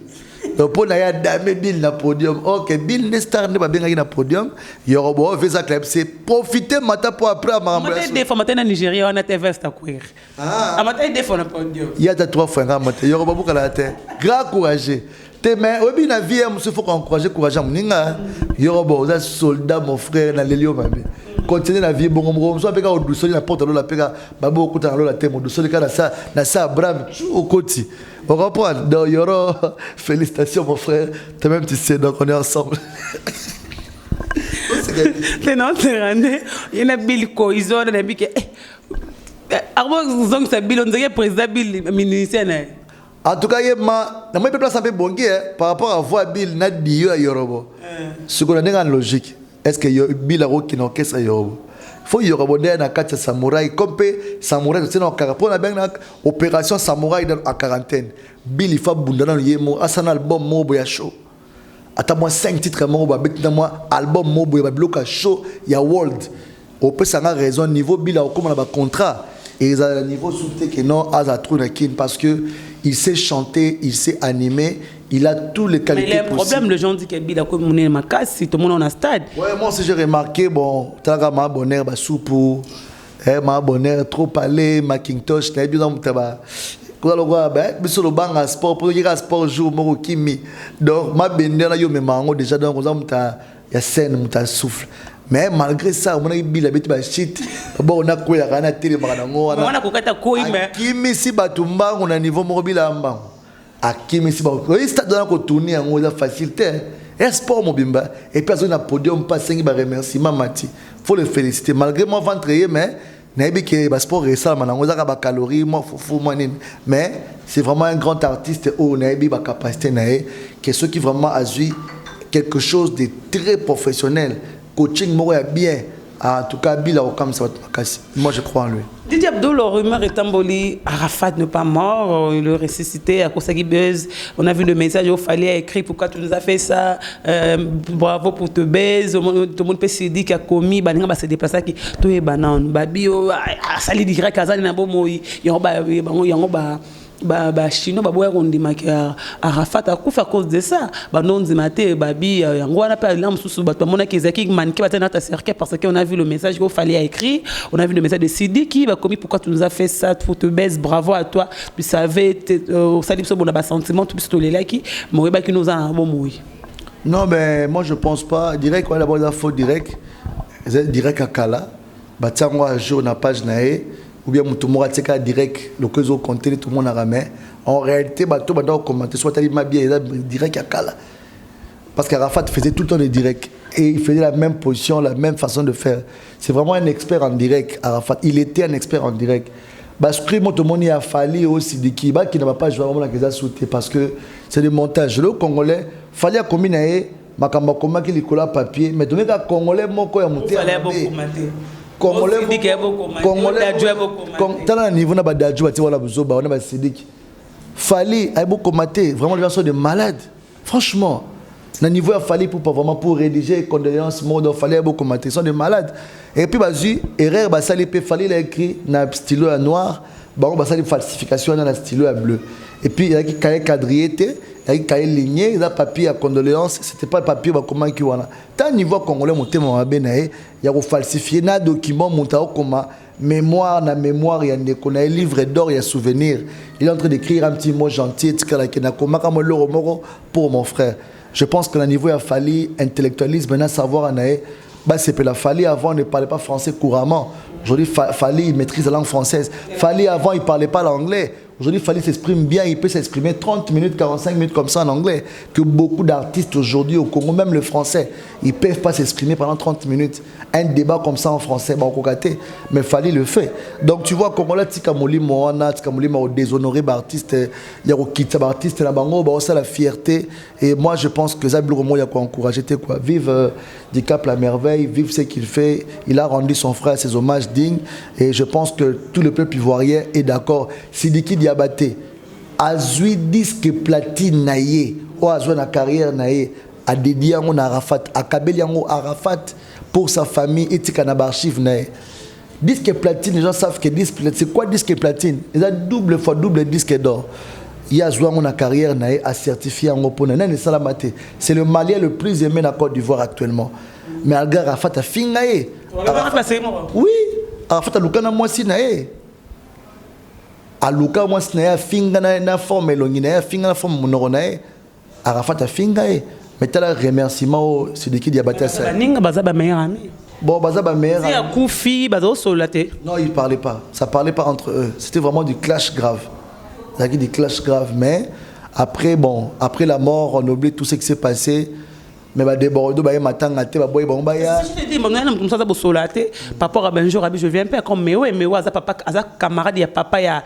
donc pour na dame Bill na podium OK Bill ne star ne pas bien na podium y aura bon fait ça club c'est profiter matin pour après à ma matin des fois matin na Nigeria on a TV à courir à matin des fois na podium il y a 3 fois matin y aura beaucoup la terre grand courageux te mais obi na vie il faut encourager courageux moninga y aura bon ça soldat mon frère na lelio mamé continuer la vie bon on soit peka au douceur la porte la peka babo okuta la tête mon douceur na ça Abraham au côté on reprend donc yoro félicitations mon frère toi même tu sais donc on est ensemble c'est non c'est randé il y a Bill ko ils ont des bique arbo zong sa Bill on dirait président Bill ministère en tout cas yema na moi place un peu bongi par rapport à voir Bill na dio yorobo ce qu'on a dans logique est-ce que Bill a qui n'orchestre yorobo faut y avoir na kati samouraï comme samouraï c'est dans pour la benga opération samouraï dans à quarantaine Bill il faut bunda dans yemo asan album mo boya show ata moi 5 titres mo ba betina moi album mo boya bloka show ya world au peut ça raison niveau Bill a comme na contrat et ils a niveau soutien que non à trop parce que il sait chanter il sait animer il a tous les qualités possibles. Mais il y a un problème, les gens disent que Bill a comme mon ma casse, si tout le monde est en stade. Ouais, moi aussi j'ai remarqué, bon, tu as ma bonheur, ma soupe, ma bonheur, trop parler, ma Macintosh, tu as bien dans mon tabac. Quand on voit, mais sur le banc à sport, pour dire à sport, jour, mon kimi. Donc, ma bonheur, yo, mais mango, déjà, donc, on a y a scène, on souffle. Mais malgré ça, on a Bill a bêté, shit. Bon, on a quoi, on a télé, on a quoi, mais. Kimi, si batumba, on a niveau mobile à mba. Akimi si bon oui stade dans ko tourner en haut facilité sport mobimba et puis on a podium pas 5 ba remerciement mati faut le féliciter malgré moi ventre mais nabi que ba sport récent man on a ba calories moi fou moi mais c'est vraiment un grand artiste au nabi ba capacité naé que ceux qui vraiment a eu quelque chose de très professionnel coaching moi bien en tout cas Bill a comme ça moi je crois en lui. Didier Abdou, la rumeur est emballée. Arafat n'est pas mort, il est ressuscité à Kosagi Buzz. On a vu le message, il fallait écrire pourquoi tu nous as fait ça. Bravo pour te buzz. Tout le monde peut se dire qu'il a commis, il va se déplacer qui tout est banane. Babi, ça lui dirait qu'Azan n'a pas moi. Il y a chinois baboya kondimaki Arafat akufa à cause de ça non ndimate babi yango wana pa la mususu bato bamonaki ezaki manqué batana ta cercle parce qu'on a vu le message qu'il fallait écrire, on a vu le message de Sidi qui va commis pourquoi tu nous as fait ça, faut te baisse, bravo à toi, tu savais ça dit bon ba sentiment tout ce là qui moi ba qui nous a un bon mouille. Non mais moi je pense pas direct quoi d'abord la faute direct à Kala batango a jour na page nae ou bien tout le monde a direct le que au compter tout le monde a ramé en réalité bato doit commenter soit tali ma bien direct à Kala parce qu'Arafat faisait tout le temps des directs et il faisait la même position, la même façon de faire. C'est vraiment un expert en direct, Arafat. Il était un expert en direct. Parce que tout le monde a fallu aussi de qui n'a pas joué vraiment la sauté parce que c'est des montages. Le Congolais, il fallait combiner makamba koma qui likola papier mais donner que Congolais moko ya monter. Congolais dans le niveau na ba dadju ba ti wala buzoba on a ba Sidiki. Fallait ay beaucoup mater, vraiment les gens sont des malades. Franchement. Le niveau a fallu pour rédiger condoléances, il fallait beaucoup de sont des malades. Et puis, erreur, il fallait écrire dans un stylo noir, il y a une falsification dans un stylo bleu. Et puis, il y a un cahier quadrillé, il y a un cahier ligné, il y a un papier à condoléances, ce n'était pas le papier comment il y a. Tant niveau congolais, il y a falsifié un document, mémoire, il y a un livre d'or, il y a souvenir. Il est en train d'écrire un petit mot gentil, pour mon frère. Je pense que le niveau a fallu intellectualisme, maintenant savoir en aïe. C'est que la Fali avant ne parlait pas français couramment. Aujourd'hui, Fali il maîtrise la langue française. Fali avant il ne parlait pas l'anglais. Aujourd'hui, Fali s'exprime bien, il peut s'exprimer 30 minutes, 45 minutes comme ça en anglais. Que beaucoup d'artistes aujourd'hui au Congo, même le français, ils ne peuvent pas s'exprimer pendant 30 minutes. Un débat comme ça en français, mais Fali le fait. Donc tu vois, Congolais, Tikamoli Moana, Tikamoli Mao déshonoré artiste, il y a Okitsa artiste, la fierté. Et moi, je pense que Zablo Romo, il y a quoi encourager, quoi. Vive Dicap la merveille, vive ce qu'il fait. Il a rendu son frère ses hommages dignes. Et je pense que tout le peuple ivoirien est d'accord. Sidiki Diabaté, Azui disque platine naïe, ou Azui na carrière naïe, a dédié à Arafat, a Kabeli Arafat pour sa famille et Tikanab archive naïe. Disque platine, les gens savent que disque platine, c'est quoi disque platine? Il a double fois double disque d'or. Il y a joué na carrière naïe à certifier en opponent. C'est le Malien le plus aimé dans la Côte d'Ivoire actuellement. Mais Arafat a fini naïe. Oui, Arafat a l'oukana moi si naïe. Aluka moi sina finga na forme longi na finga na forme monoro Arafat a finga mais t'as le remerciement c'est de qui Diabaté ça ninga bazaba meilleur ami bon bazaba meilleur ami c'est Koufi bazo solaté non ils parlaient pas ça parlait pas entre eux c'était vraiment du clash grave ça qui du clash grave mais après bon après la mort on oublie tout ce qui s'est passé mais bah débordo bah matanga te bah boy bon bah ya je te dis mon gars comme ça bo solaté papa a benjour abi je viens pas comme mais aza papa aza camarade ya papa ya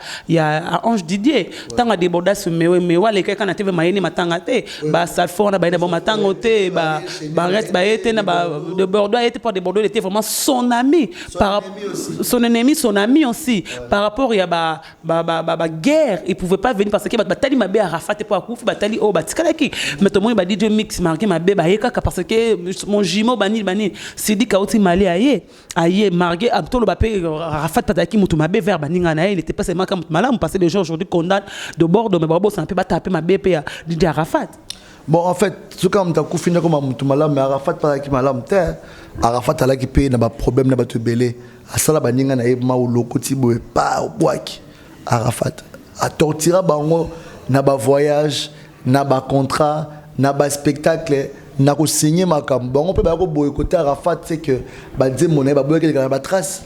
Ange Didier tanga déborda ce mais les quelqu'un na tv mayeni matanga te bah ça fond na ba bon matanga te bah reste bah était na bah de Bordeaux était pas de Bordeaux il était vraiment son ami son ennemi son ami aussi par rapport ya bah guerre il pouvait pas venir parce que bah tali mabe Arafat pour akufi bah tali bah tikalaki mais tout le monde bah DJ mix marqué mabe bah parce que mon jumeau bani Sidi Kauti Mali aye margué Abtolo Bapé Arafat Pataki Mutumabe vers Baninga il n'était pas seulement comme malade parce que les gens aujourd'hui condamnent de Bordeaux mais Bordeaux c'est un peu taper ma BP à Didier Arafat. Bon en fait ce comme t'as fini comme Mutumala mais Arafat Pataki malam terre Arafat a là qui paye n'a pas problème n'a pas te belé à ça la Baninga na ma ou lokoti boe pas boaki Arafat a tortira bango n'a pas voyage n'a pas contrat n'a pas spectacle n'a pas signé ma cam bon on peut pas boycotter Arafat c'est que bah dire mon ba boycotter la trace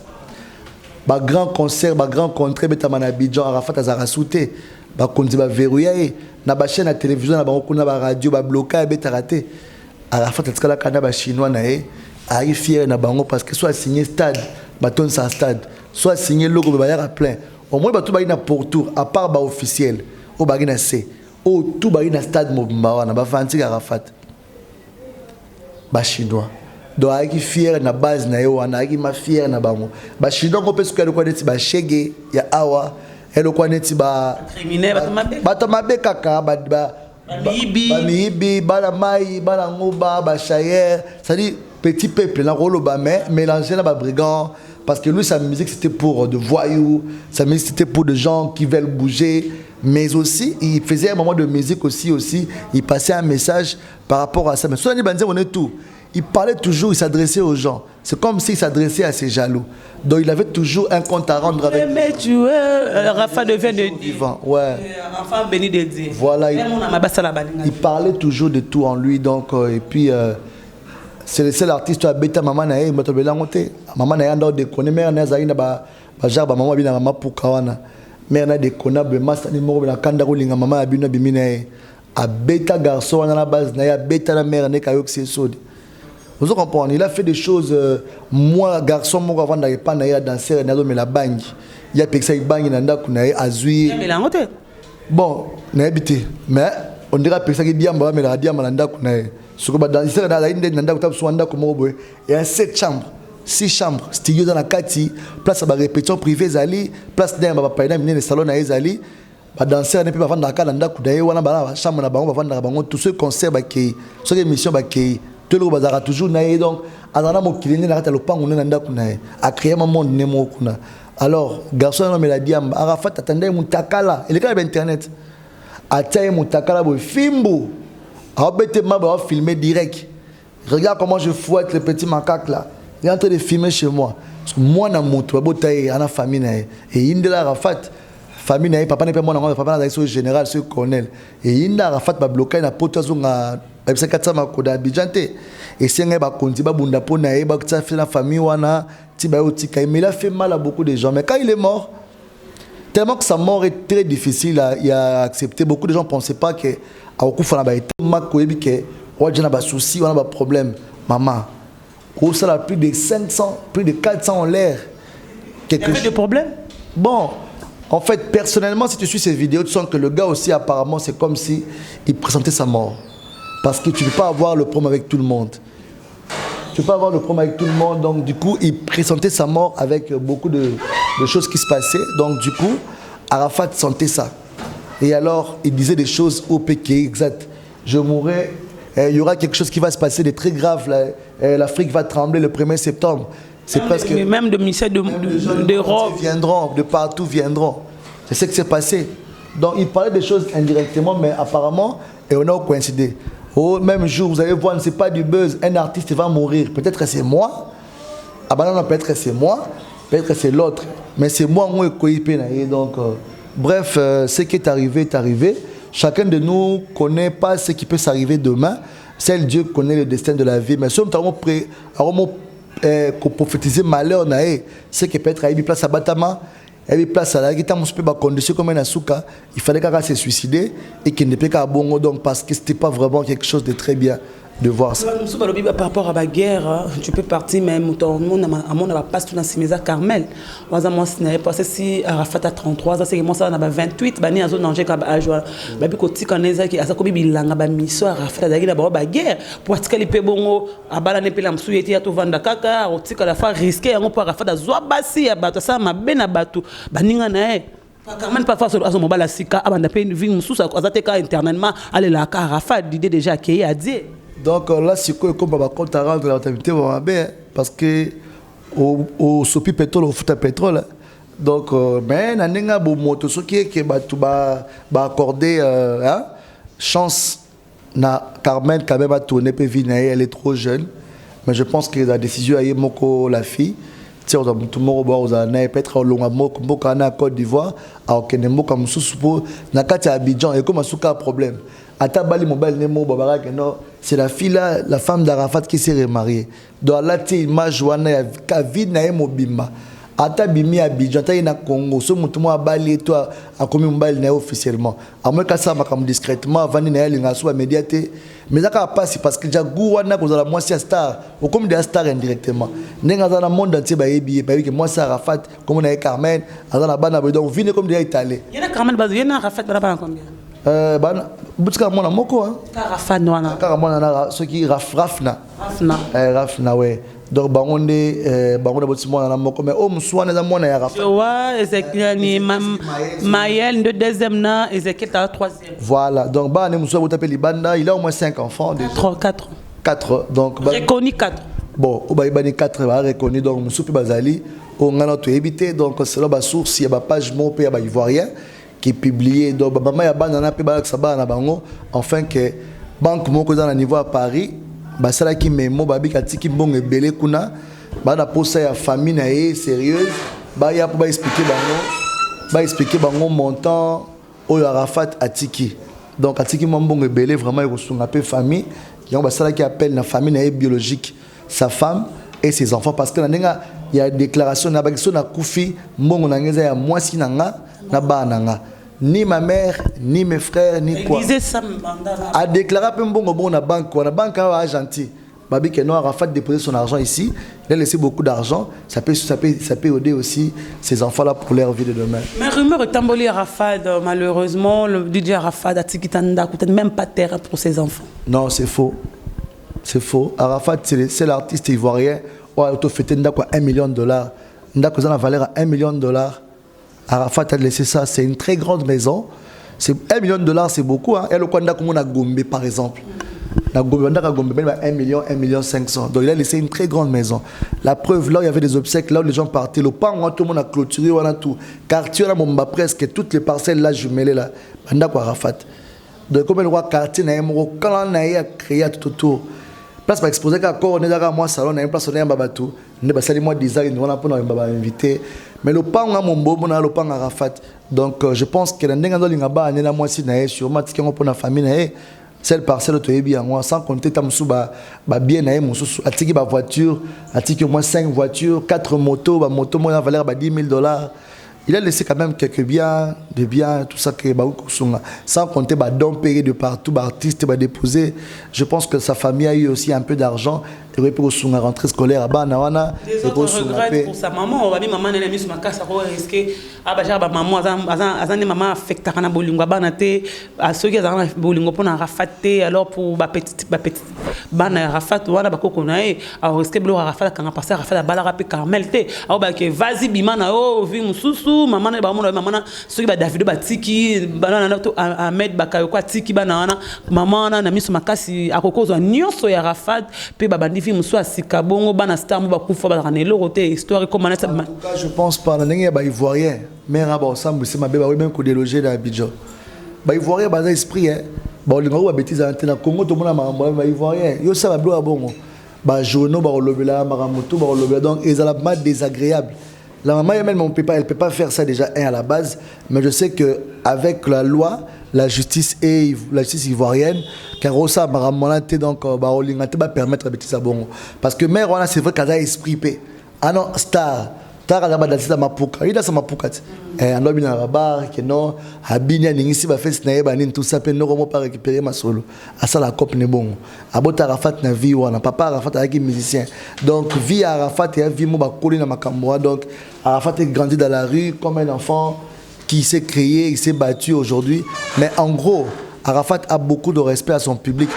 ba grand concert ba grand contrée beta mana Abidjan Arafat azara souté ba konzi ba verrouiller na ba chaîne à télévision na ba kuna ba radio ba bloquer beta raté Arafat tsala kana ba chinois na ayi fier na bango parce que soit signé stade ba ton sa stade soit signé logo ba ya plein au moins ba tout ba ina pour tour à part ba officiel au ba ina c au tout ba ina stade mobimba wana ba fanti Arafat ba chinois donc aki fier na base na yo wana aki ma fier na bango ba chinois ko pesu ko neti ba shege ya awa elo ko neti ba criminel ba tamabe kaka ba miibi ba la mai ba la nguba ba chayer ça dit petit peuple na roloba mais mélanger na ba brigand parce que lui sa musique c'était pour de voyous, sa musique c'était pour de gens qui veulent bouger, mais aussi il faisait un moment de musique aussi il passait un message par rapport à ça. Mais Solani Banzé on est tout. Il parlait toujours, il s'adressait aux gens. C'est comme s'il s'adressait à ses jaloux. Donc il avait toujours un compte à rendre avec. Mais tu es Rafa devient de vivant. Ouais. Enfant béni de Dieu. Voilà. Il parlait toujours de tout en lui. Donc, et puis, c'est le seul artiste qui a bêta maman nae, mais tu as monté. Maman nae ando de connaître mère nae zaina ba jarba maman bina maman pour kawana. Mère nae de connaître be master ni mo na kanda rolinga maman abina bimina a bêta garçon na la base nae a bêta la mère nae kayok c'est sodi. Vous comprenez, il a fait des choses. Moi, garçon, moi, avant d'aller pas naïa danser, naïa mais la banque. Il y a pexé il banque nanda kunaï azui. Mais la honte. Bon, naïa bité. Mais on dirait pexé il diamba mais la diamba nanda kunaï. Ce que danser dans la inde nanda kutab suanda comme oboe. Et un 7 chambres, 6 chambres, studio dans la kati, place à la répétition privée zali, place d'un baba païna mine le salon naïa zali. Ba danser ne peut pas vendre la kala nanda kunaï wana bala chambre na bango ba vendre la bango tous ceux concerts ba qui, ceux émissions ba qui. Tout le bazar a toujours naïe donc azana mo kilini na kata lopango na nda kunae a créé un monde nemo kuna. Alors garçon no me la diamba Arafat attendait mutakala il est quand même internet ataye mutakala bo fimbo a bête maba a filmer direct. Regarde comment je fouette le petit macaque là, il est en train de filmer chez moi parce que moi na moto ba taye ana famille nae et indela Arafat famille nae papa n'est pas mon papa na c'est général c'est colonel et inda Arafat ba bloquer na poto zonga c'est 400 makoda Abidjanté et c'est un bakonzi ba bunda pona e ba fait la famille wana ti ba otika mais il a fait mal à beaucoup de gens mais quand il est mort tellement que sa mort est très difficile à accepter beaucoup de gens pensaient pas que a okufa na ba etoma ko ebi ke wajana ba souci wana ba problème maman ou ça a plus de 500 plus de 400 en l'air quelque chose de problème. Bon, en fait personnellement si tu suis ces vidéos tu sens que le gars aussi apparemment c'est comme si il présentait sa mort. Parce que tu ne peux pas avoir le problème avec tout le monde. Tu ne peux pas avoir le problème avec tout le monde. Donc, du coup, il présentait sa mort avec beaucoup de choses qui se passaient. Donc, du coup, Arafat sentait ça. Et alors, il disait des choses au péché exact. Je mourrai, il y aura quelque chose qui va se passer de très grave. L'Afrique va trembler le 1er septembre. C'est presque. Même de Michel d'Europe. Viendront, de partout viendront. C'est ce qui s'est passé. Donc, il parlait des choses indirectement, mais apparemment, et on a coïncidé. Au même jour, vous allez voir, ce n'est pas du buzz. Un artiste va mourir. Peut-être que c'est moi. Ah ben non, peut-être que c'est moi. Peut-être que c'est l'autre. Mais c'est moi, moi, qui donc, bref, ce qui est arrivé. Chacun de nous ne connaît pas ce qui peut s'arriver demain. Seul Dieu connaît le destin de la vie. Mais si nous avons prophétisé malheur, ce qui peut être à une place à Batama, il fallait qu'elle se suicider et qu'il ne peut qu'à bon donc parce que c'était pas vraiment quelque chose de très bien de voir ça. Par rapport à la guerre, tu peux partir même ton monde à mon pas tout dans Simeza Carmel. Moi c'est passé si Arafat a 33 ans c'est moi ça on a 28 bani à zone danger ka ba joie. Ba bi ko tikaneza ki asako bibilanga ba miso Arafat da d'abord ba guerre pour tika li pe bongo abala ne pe la msu yeti ya to vanda kaka o tika la fa risquer yango pour Arafat azwa basi ya bato ça ma bena bato baninga na Carmen pas face à son mobile à Sika abanda pe vie msusa azateka internement aller la Arafat l'idée déjà accueilli à dire. Donc là, c'est quoi comme on compte à rendre la rentabilité parce que au sopi pétrole, au foot à pétrole. Donc, mais n'anga bon moto ce qui est que accorder chance na Carmen quand même à tourner peu elle est trop jeune. Mais je pense que la décision est moko la fille. Tu sais, tout le monde va peut-être au long à moko en Côte d'Ivoire, à Kenembo comme sous na kati Abidjan et comme un problème. Atabali mobile nemo babara que non c'est la fille là la femme d'Arafat qui s'est remariée dans la image wana ya David na mobimba atabimi Abidjan ta na Congo so mutu mo abali toi a commis mobile na officiellement à moins que ça makam discrètement avant na linga so médiaté mais ça passe parce que jagu wana ko za la moi c'est star ou comme des stars indirectement nenga za na monde entier ba yebi ba que moi c'est Arafat comme na Carmen azana bana donc vine comme des italien yana Carmen bazo yana Arafat bana combien Butka mona moko hein Arafat noana Carmen na ce qui rafna ouais donc bangonde botsimo na moko mais o mswana za mona ya Arafat ouais Ezekiel ni Maël de deuxième na Ezekiel ta troisième voilà donc ba ne mswa botape libanda il a au moins 5 enfants 4 4 donc j'ai connu 4 bon au baibani 4 ba reconnu donc musupi bazali on a tout évité donc c'est là ba source il y a ba page mon pays ba ivoirien qui publié donc ba maman ya bana na pe ba ça ba na bango enfin que banque moko dans le niveau à Paris ba sala ki memo ba bi katiki mbongo ebele kuna ba na posa ya famille na e sérieuse ba ya pour ba expliquer bango montant au Arafat atiki donc atiki mbongo ebele vraiment il resunga pe famille donc ba sala qui appelle la famille na biologique sa femme et ses enfants parce que il y a déclaration na bakso na kufi mbongo na ngeza ya mwasi nanga na ba nanga ni ma mère ni mes frères ni quoi a déclaré pe mbongo bon na banque a gentil babi que non Arafat déposer son argent ici il a laissé beaucoup d'argent ça peut aider aussi ces enfants là pour leur vie de demain. Mais rumeur est emballée Arafat malheureusement le DJ Arafat a tikitanda peut-être même pas terre pour ses enfants. Non, c'est faux. C'est faux. Arafat, c'est l'artiste ivoirien. On a fêté $1 million. Ndako a la valeur à $1 million. Arafat a laissé ça. C'est une très grande maison. $1 million, c'est beaucoup. Hein. Et le Kwanda comme on a Gombe, par exemple. On a Gombe, 1 million, 1 million 500. Donc il a laissé une très grande maison. La preuve, là où il y avait des obsèques, là où les gens partaient, le pan, tout le monde a clôturé, on a tout. Quartier, là, presque toutes les parcelles là jumelées là. Ndako Arafat. Donc comme le roi quartier, quand on a créé tout autour. Place pour exposer qu'à on est dans moi salon, on a une place on est en babatou. On est passé moi design, on a pour nous invité. Mais le pan on a mon beau, on a le pan Arafat. Donc je pense que dans les ngaba on est là moi si naé sur moi qui on pour la famille naé. Celle parcelle to ebi en sans compter tamsu ba bien naé mon sous atiki ba voiture, atiki au moins 5 voitures, 4 motos, ba moto moi valeur ba $10,000. Il a laissé quand même quelques biens, des biens, tout ça que sans compter bah dons payés de partout, bah artistes bah déposés. Je pense que sa famille a eu aussi un peu d'argent. Il aurait pu la rentrée scolaire à Banawana. Des autres regrets pour sa maman. On va dire maman n'a mis sur ma casse, ça va risquer. Ah bah j'ai maman, azan maman affecte à bolingo banate, à ceux qui ont bolingo pour rafater alors pour ba petite bana rafat wana ba kokonae, à risquer blo rafat quand on passe rafat à balarapé carmelte. Ah bah que vas-y bimana oh vi mususu maman na ba maman ceux qui ba Davido ba tiki bana na to Ahmed Bakayo kwa tiki bana wana maman na mis sur ma casse à kokozo nyonso ya rafat pe ba bandi muso asika bongo bana star mo ba kufa ba ranelo côté histoire comment ça. En tout cas je pense pas na ba ivoirien mais raba ensemble c'est ma bébé même ko déloger dans Abidjan ba ivoirien ba esprit hein ba lingo ba bêtise na Congo to mona ba ivoirien yo ça ba blo bongo ba jono ba lobela maramoto ba lobela donc ils ont la désagréable. La maman elle peut pas faire ça déjà à la base mais je sais que avec la loi la justice ivoirienne car ça donc va permettre bêtise à bon parce que mère on a c'est vrai qu'elle a esprit p ah non star la base dans mapuka il a sa mapuka un homme dans la bar que non abinia ningisi ba fait na yeba tout ça pe no pas récupérer ma solo à ça la cop ne bon abota Arafat na vie wana papa Arafat avec musicien donc vie Arafat et vie mo ba koli na makambo donc Arafat est grandi dans la rue comme un enfant qui s'est créé, il s'est battu aujourd'hui. Mais en gros, Arafat a beaucoup de respect à son public.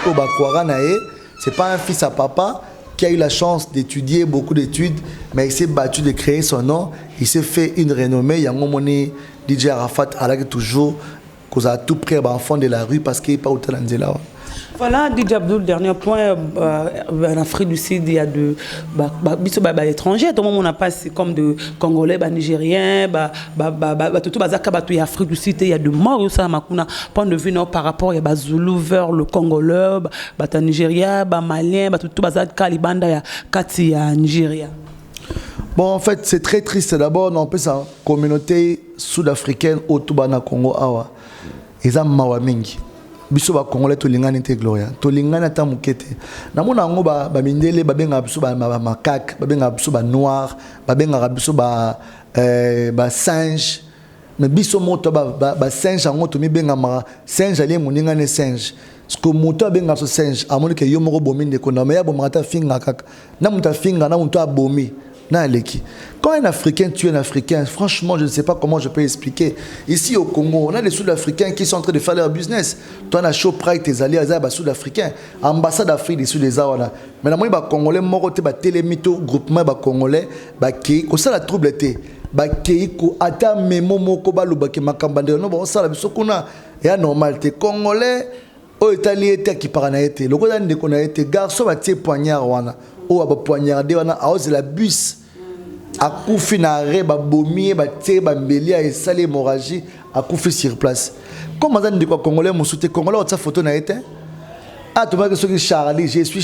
C'est pas un fils à papa qui a eu la chance d'étudier beaucoup d'études, mais il s'est battu de créer son nom. Il s'est fait une renommée. Il y a un moment DJ Arafat a toujours qu'on a tout près enfant de la rue parce qu'il n'est pas au Talanzela. Voilà, DJ Abdoul, dernier point, en Afrique du Sud, il y a de étrangers. À tout moment, on a passé comme de Congolais, Nigériens, tout Afrique du Sud, il y a de morts, ça, point de vue par rapport à Zulu vers le Congolais, Nigeria, Malien, tout Kalibanda, il y a Kati, Nigeria. Bon, en fait, c'est très triste. D'abord, on peut sa communauté sud-africaine au Toubana Congo, Awa. Ils ont Mawamingi. Biso ba Congolais to lingana te gloria to lingana ta mukete na mona ngo ba mindele ba benga biso ba makak ba benga biso ba noir ba benga biso ba singe mais biso moto ba singe ngo to mi benga ma singe ali muninga ne singe ce que moto benga so singe amoni ke yo moko bomi ndeko na me ya bomata finga kaka na muta finga na muto abomi. Quand un Africain tue un Africain, franchement, je ne sais pas comment je peux expliquer. Ici au Congo, on a des Sud-Africains qui sont en train de faire leur business. Toi, on a Show Pride, tes alliés, les Sud-Africains, ambassade d'Afrique des Sud-Africains. Mais les Congolais, Moroté, Télémito, groupement Congolais, qui ça la trouble était. Qui ata memo moko baluba ki makambande no bon ça la biso kuna ya normal te Congolais o etali ete qui para na ete loko dan de ko na ete garçon ba tie poignard wana o ba poignarder wana a ose la bus akufi na re ba bomie ba tie ba mbeli a esali hémorragie akufi sur place comme azan de ko congolais musuté congolais o tsa photo na ete ah tu vois que ce Charlie je suis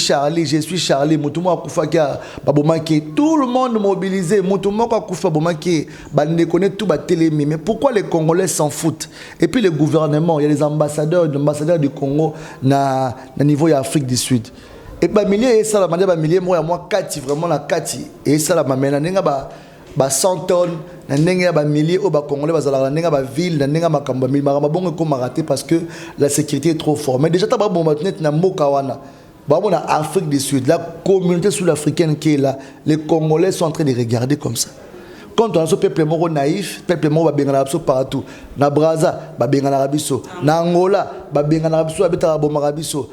Charlie mutumo akufa kia ba bomaki tout le monde mobilisé mutumo akufa bomaki ba ne connaît tout ba télémi mais pourquoi les Congolais s'en foutent et puis le gouvernement il y a les ambassadeurs du Congo na niveau ya Afrique du Sud et ba milliers et ça la ba milliers moi kati vraiment la kati et ça la mamena nenga ba 100 tonnes na nenga ba milliers au ba Congolais bazala nenga ba ville na nenga makamba mil marama bongo ko maraté parce que la sécurité est trop forte mais déjà ta ba bomba net na mboka wana ba na Afrique du Sud la communauté sud-africaine qui est là les Congolais sont en train de regarder comme ça quand on a ce peuple moko naïf peuple moko ba bengana biso partout na Brazza ba bengana biso na Angola ba bengana biso abeta ba bomba biso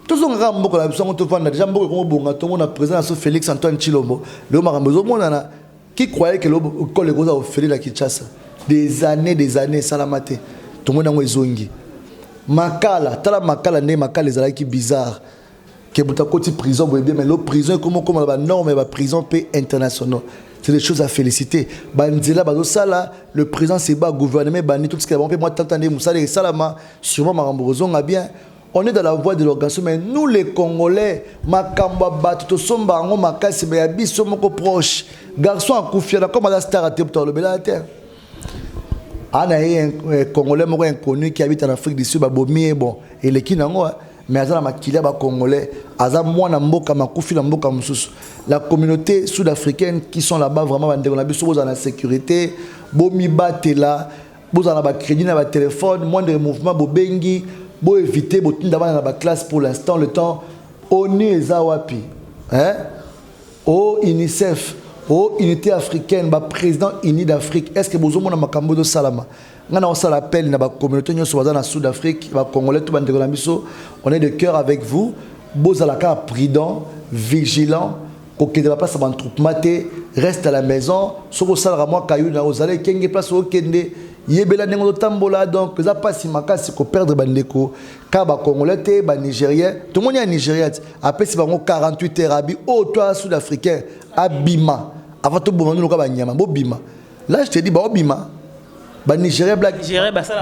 tout ce qu'on a moko la biso on te vend déjà moko ko bonga to mona président Félix Antoine Tshilombo le makambo zo mona qui croyait que l'école est offert la Kinshasa des années salamate tout le monde a zongi makala tala makala ne makala les qui bizarre que buta côté prison bien mais le prison comment la norme la prison paix internationale c'est des choses à féliciter banzela bazo sala le président c'est bas gouvernement bani tout ce qui est bon moi t'entendez musala salama sûrement marambozon a bien. On est dans la voie de l'organisation, mais nous les Congolais, Makamba Batuto Somba, on m'a cassé, mais abisso moko proche. Garçon à Koufiana, comme à la star à Téptor, le Bélater. On a un Congolais moko inconnu qui habite en Afrique du Sud, Babomi, bon, et les Kinango, mais Azana Makilia, Congolais, Azam Mwana Mboka, Makoufi, Mboka Moussous. La communauté sud-africaine qui sont là-bas, vraiment, on a besoin de la sécurité, Bomi Batela, vous en avez crédit dans votre téléphone, moins de mouvements, Bobengi. Pour éviter d'avoir dans la classe pour l'instant le temps ONU et Zawapi hein au UNICEF au Unité africaine ba président uni d'Afrique est-ce que vous avez makambo de salama ngana on s'appelle na ba communauté nyo soza na Sud-Afrique ba congolais tout bande biso on est de cœur avec vous bozalaka prudent vigilant kokende ba place ba troupement reste à la maison soko salera moi kayu na ozale kenge place au kende yebela nengo tambola donc ça passe makasi ko perdre bandeko ka ba congolais te ba nigérien tout le monde est nigérien après c'est bango 48 arabi oh toi sud-africain abima avant tout bon nous ka ba nyama bo bima là je te dis ba obima ba nigérien black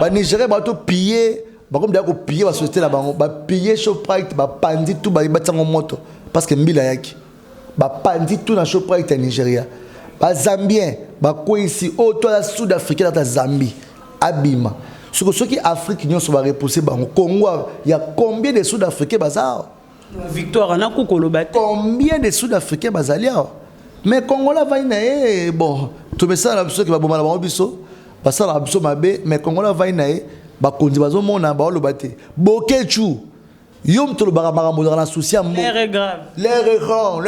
ba nigérien ba to piller ba comme ko piller ba société la bango ba piller Shoprite ba pandi tout ba batango moto parce que mbila yaki ba pandi tout na Shoprite en Nigeria. Ba Zambien, ba quoi ici, oh toi sud-africain dans Zambie, abima. Ceux qui Afrique nous sont repoussés au Congo, il y a combien de Sud-Africains bazar? Victoire en a combien de Sud-Africains bazalia? Mais Congo la va inae bon, tout ça la ceux qui va bomber la biso, ba ça la biso mabe, mais Congo la va inae, ba kondi bazo mona ba lo bate. Bokechu. Yom to le baramaramu dans la souci ambo. L'air est grave. L'air est grand.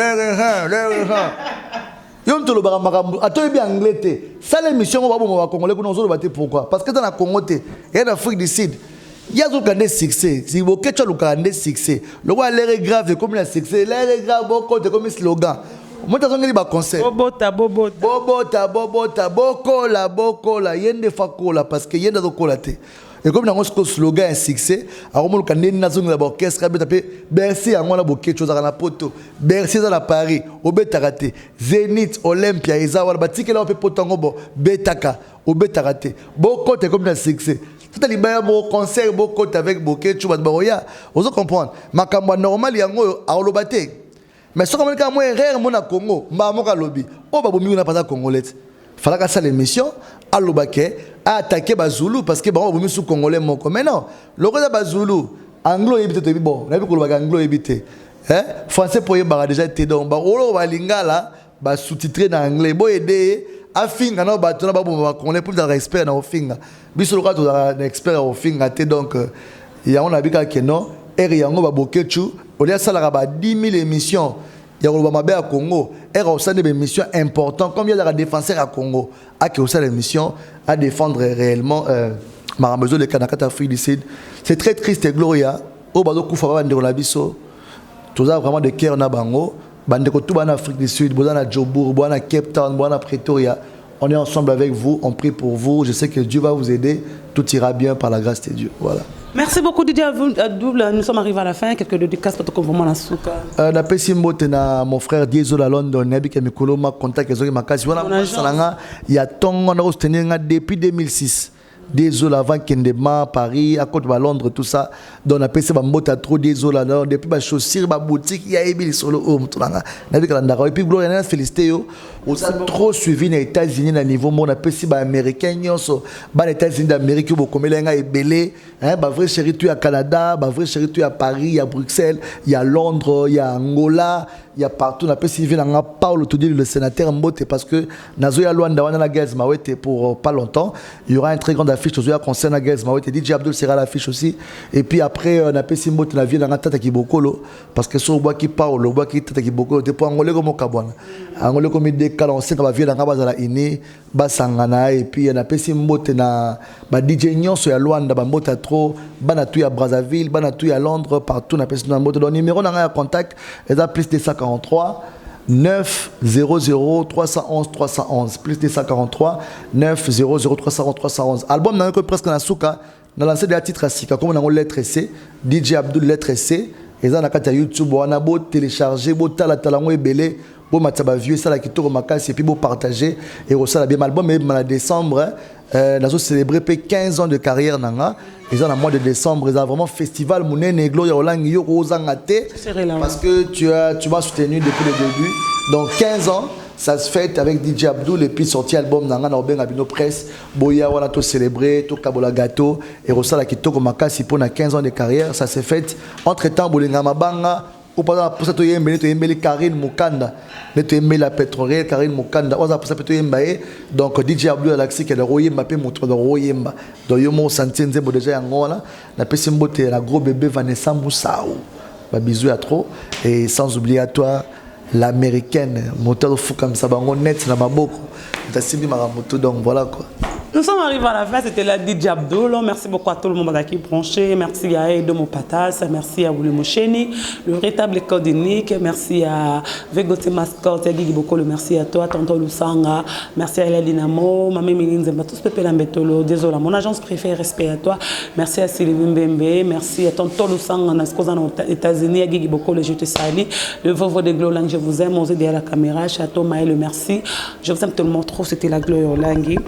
Yom to le baramaramu. Attends bien anglais. Ça l'émission on va bon congolais qu'on nous battre pourquoi? Parce que dans la Congo et en Afrique du Sud, il y a donc un succès. Si vous quelque chose le succès. Le roi l'air est grave comme le succès. L'air est grave beaucoup comme slogan. Moi t'as dit ba conseil. Bobota. Bokola yende fakola parce que yende do kolate. Et comme dans ce slogan un succès, alors on connaît une nation de l'orchestre, Bercy à moi la bouquet chose à la poto, Bercy à la Paris, au Betarate, Zénith, Olympia, Isawa, la bâtique là on peut potango, Betaka, au Betarate. Beaucoup est comme un succès. Tout à l'heure, mon concert, beaucoup avec bouquet, tu vas te baroya. On se comprendre. Ma campagne normale, il y a un au bâté. Mais ce qu'on a dit, moi, rare mon Congo, ma mon lobby. Oh, bah, on n'a pas de Congolais. Fallait que ça l'émission à l'Obake a attaqué Bazulu parce que bon on sous congolais moko mais non le roi de Bazulu anglo évité bon on a vu que le anglo évité hein français pour y bara déjà été donc ba olo ba lingala ba sous-titré en anglais bo aider afinga na ba tona ba bon congolais pour dar expert na ofinga biso le to dar expert ofinga té donc il y a on a vu que non et yango ba bokechu au lieu ça la ba 10 000 émissions. Il y a un Congo, il y a des missions importantes, comme il y a des défenseurs à Congo, qui ont des missions à défendre réellement Marambezo, le Kanakata Afrique du Sud. C'est très triste et glorieux. Au Bado Koufa, Bande Ronabiso, tout ça vraiment de cœur na bango, Bande Kotou en Afrique du Sud, Bozana Djobour, Bozana Cape Town, Bozana Pretoria. On est ensemble avec vous, on prie pour vous. Je sais que Dieu va vous aider. Tout ira bien par la grâce de Dieu. Voilà. Merci beaucoup Didier Abdoul. Nous sommes arrivés à la fin. Quelques dédicaces pour te vraiment la souka. Na pesi mbote na mon frère Diesel à Londres. Nabi ke mikolo ma contact ezoki makasi. Wana salanga ya tongo na soutenir nga depuis 2006. Désolé avant Kendema, Paris, à côté de Londres, tout ça. Donc on a passé à trop désolé. Depuis ma chaussure, ma boutique, il y a eu solo home. Et puis Gloria n'a félicité. On a trop suivi les États-Unis à niveau monde. On a passé les Américains, les États-Unis d'Amérique, comme les gens belé. Vrai chéri, tu es à Canada, vrai chéri, tu es à Paris, à Bruxelles, il y a Londres, il y a Angola. Il y a partout, on a pu suivre Paul, le sénateur Mbote, parce que Nazoya Luanda, on a la Gaz Mawete pour pas longtemps. Il y aura une très grande affiche concernant la Gaz Mawete. DJ Abdoul sera l'affiche aussi. Et puis après, on a pu suivre Mbote, la vie dans la tata qui bokolo, parce que sur le bois qui parle, le bois qui tata qui bokolo, c'est pour Angolais comme Kabouana. Angolais comme décalé, on sait qu'on va vivre dans la Iné, Basangana, et puis on a pu suivre Mbote, na DJ Nyon, sur la Luanda, Mbote à trop, Banatou à Brazzaville, Banatou à Londres, partout, on a pu suivre Mbote. Donc, numéro, on a contact, et a plus de 143 900 311 311 plus de 143 900 311 311. Album n'a presque na souka, na lancé des titres à sika comme on a lettre C, DJ Abdoul lettre C, et ça na kata YouTube on a beau télécharger, beau talango ebelé, beau mataba vieux ça la kitoko makasi et puis beau partager et ça la bien album mais en décembre nous avons célébré 15 ans de carrière nanga. Ils ont le mois de décembre, ils ont vraiment festival Mounene Gloria Olangi Rosangate parce que tu m'as soutenu depuis le début. Donc 15 ans, ça se fait avec DJ Abdoul et puis sorti album nanga na obenga bino presse. Boya wana to célébrer, to kabola gâteau et Rosala kitoko makasi pour 15 ans de carrière, ça s'est fait entre-temps bolinga mabanga. Pour ça, tu as Karine Moukanda, tu as la pétrolière Karine Moukanda. Donc, DJ Abdoul Alaxi qui est le Royemba, puis mon de Royemba. Donc, yo mon sentien zébo déjà en Angola. La personne beauté, la gros bébé Vanessa Moussao. Bisous à trop. Et sans oublier à toi, l'américaine, moteur fou comme ça, net, na maboko. Tu as suivi ma moto, donc voilà quoi. Nous sommes arrivés à la fin, c'était la DJ Abdoul. Merci beaucoup à tout le monde qui est branché. Merci à Edo Patas, merci à Woulé Moucheni, le véritable code unique. Merci à Vegote Mascot, à Guigui Bokolo, merci à toi, Tonton Lusanga, merci à Ella Dinamo, Mamé Milinzemba, tous Pepe Lambetolo, désolé, mon agence préférée, respect à toi. Merci à Sylvie Mbembe, merci à Tonton Lusanga, aux États-Unis, à Guigui Bokolo, je te salue. Le Vovo de Glolang, je vous aime, on se dit à la caméra, Château Maël, merci. Je vous aime tellement trop, c'était la Gloire Olangi.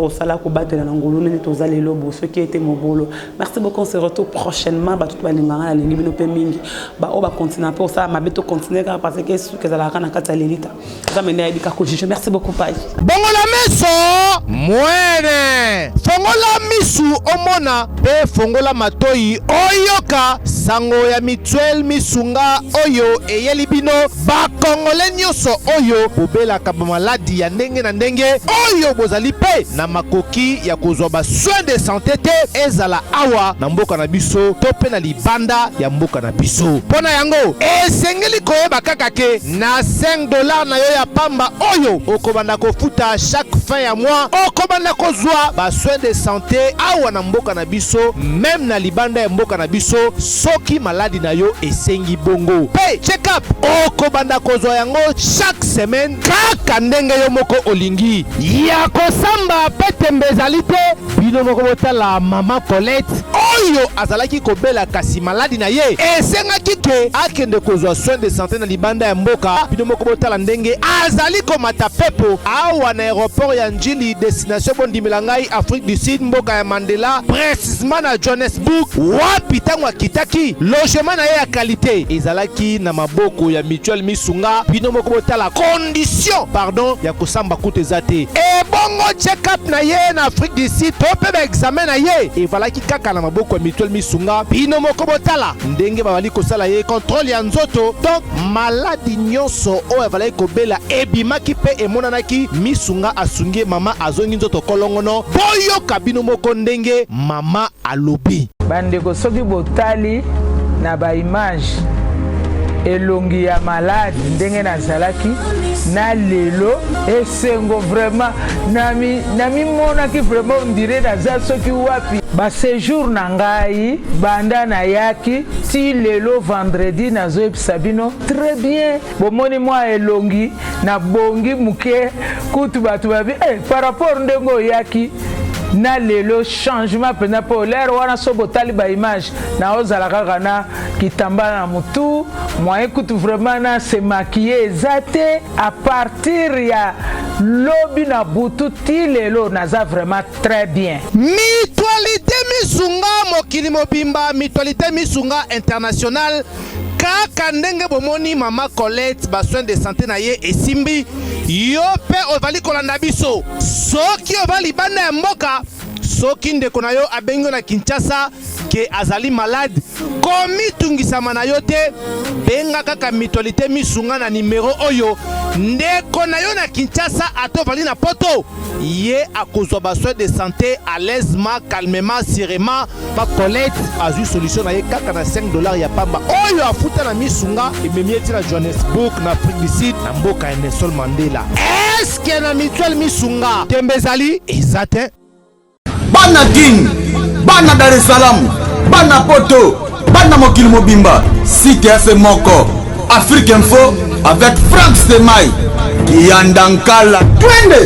Sala ko batela na ngolo nene tozali lobo ce qui était mon bolo. Merci beaucoup, on se retrouve prochainement ba tout ba linganga la lingi bino pe mingi ba o ba continuer pour ça ma beto continuer parce que ce que la kana kata lelita ça me na edika ko je merci beaucoup pai bongola meso mwene fongola misu omona pe fongola matoi oyoka sango ya mutuelle misunga oyo eyeli bino ba kongole nyoso oyo bobela ka maladi ya ndenge na ndenge oyo bozali pe na makoki ya kozwa ba soin de santé te ezala awa na mboka na biso to pe na libanda ya mboka na biso pona yango esengeli koyeba kaka ke na $5 na yo ya pamba oyo okobanda kofuta chaque fin ya mois okobanda kozwa ba soin de santé awa na mboka na biso même na libanda ya mboka na biso soki maladi na yo esengi bongo pe check up okobanda kozwa yango chaque semaine kaka ndenge yo moko olingi ya kosamba petembe ezali te bino moko botala mama Colette oyo azalaki kobela kasi maladi na ye esengaki ke akende kozwa soin de santé na libanda ya mboka bino moko botala ndenge azali komata pepo awa na aéroport ya Njili destination bondimela ngai Afrique du Sud mboka ya Mandela précisément na Johannesburg wapi tango akitaki logement na ye ya qualité ezalaki na maboko ya mutuelle misunga bino moko botala condition pardon ya kosamba kutu eza te ebongo check up na ye na Afrique du Sud to pe ba examen na ye evalaki kaka na maboko ya mutuelle misunga bino moko botala ndenge babali kosala ye contrôle ya nzoto donc maladi nyonso oyo evalaki kobela ebimaki pe emonanaki misunga asungi mama azongi nzoto kolongono boyoka bino moko ndenge mama alobi bandeko soki botali na ba image elongi ya malade ndenge nazalaki na lelo esengo vraiment nami monaki vraiment on dirait naza soki wapi ba séjour na ngai banda na yaki ti lelo vendredi nazoyebisa bino très bien bomoni mwa elongi na bongi muke kutu bato babi par rapport ndenge oyaki na lelo changement pena po l'air wana so botali ba image na ozala kaka na kitamba na mutu moyen kutu vraiment na se maquiller zate à partir ya lobi na butu ti lelo naza vraiment très bien. Mutualité misunga mokili mobimba, mutualité misunga international. Kaka ndenge bomoni mama Colette ba soin de santé na ye esimbi yo pe ovali kolanda biso soki ovali bana ya mboka soki ndeko na yo abengo na Kinshasa ke azali malade komi tungisama na yo te benga kaka mutualité misunga na numero oyo ndeko na yo na Kinshasa atovali na poto ye akozwa ba soin de santé à l'aisement calmement sereinement ba Colette azu solution na ye kaka na $5 ya pamba oyo afuta na misunga ememi eti na Johannesburg na Afrique du Sud na mboka ya Nelson Mandela. Est-ce que na mutuelle misunga tembezali ezate bana Guinée, bana Dar es Salaam, bana Poto, bana mokili mobimba, site ase moko, Afrique Info avec Frank Stemai, Kiandankala, twende.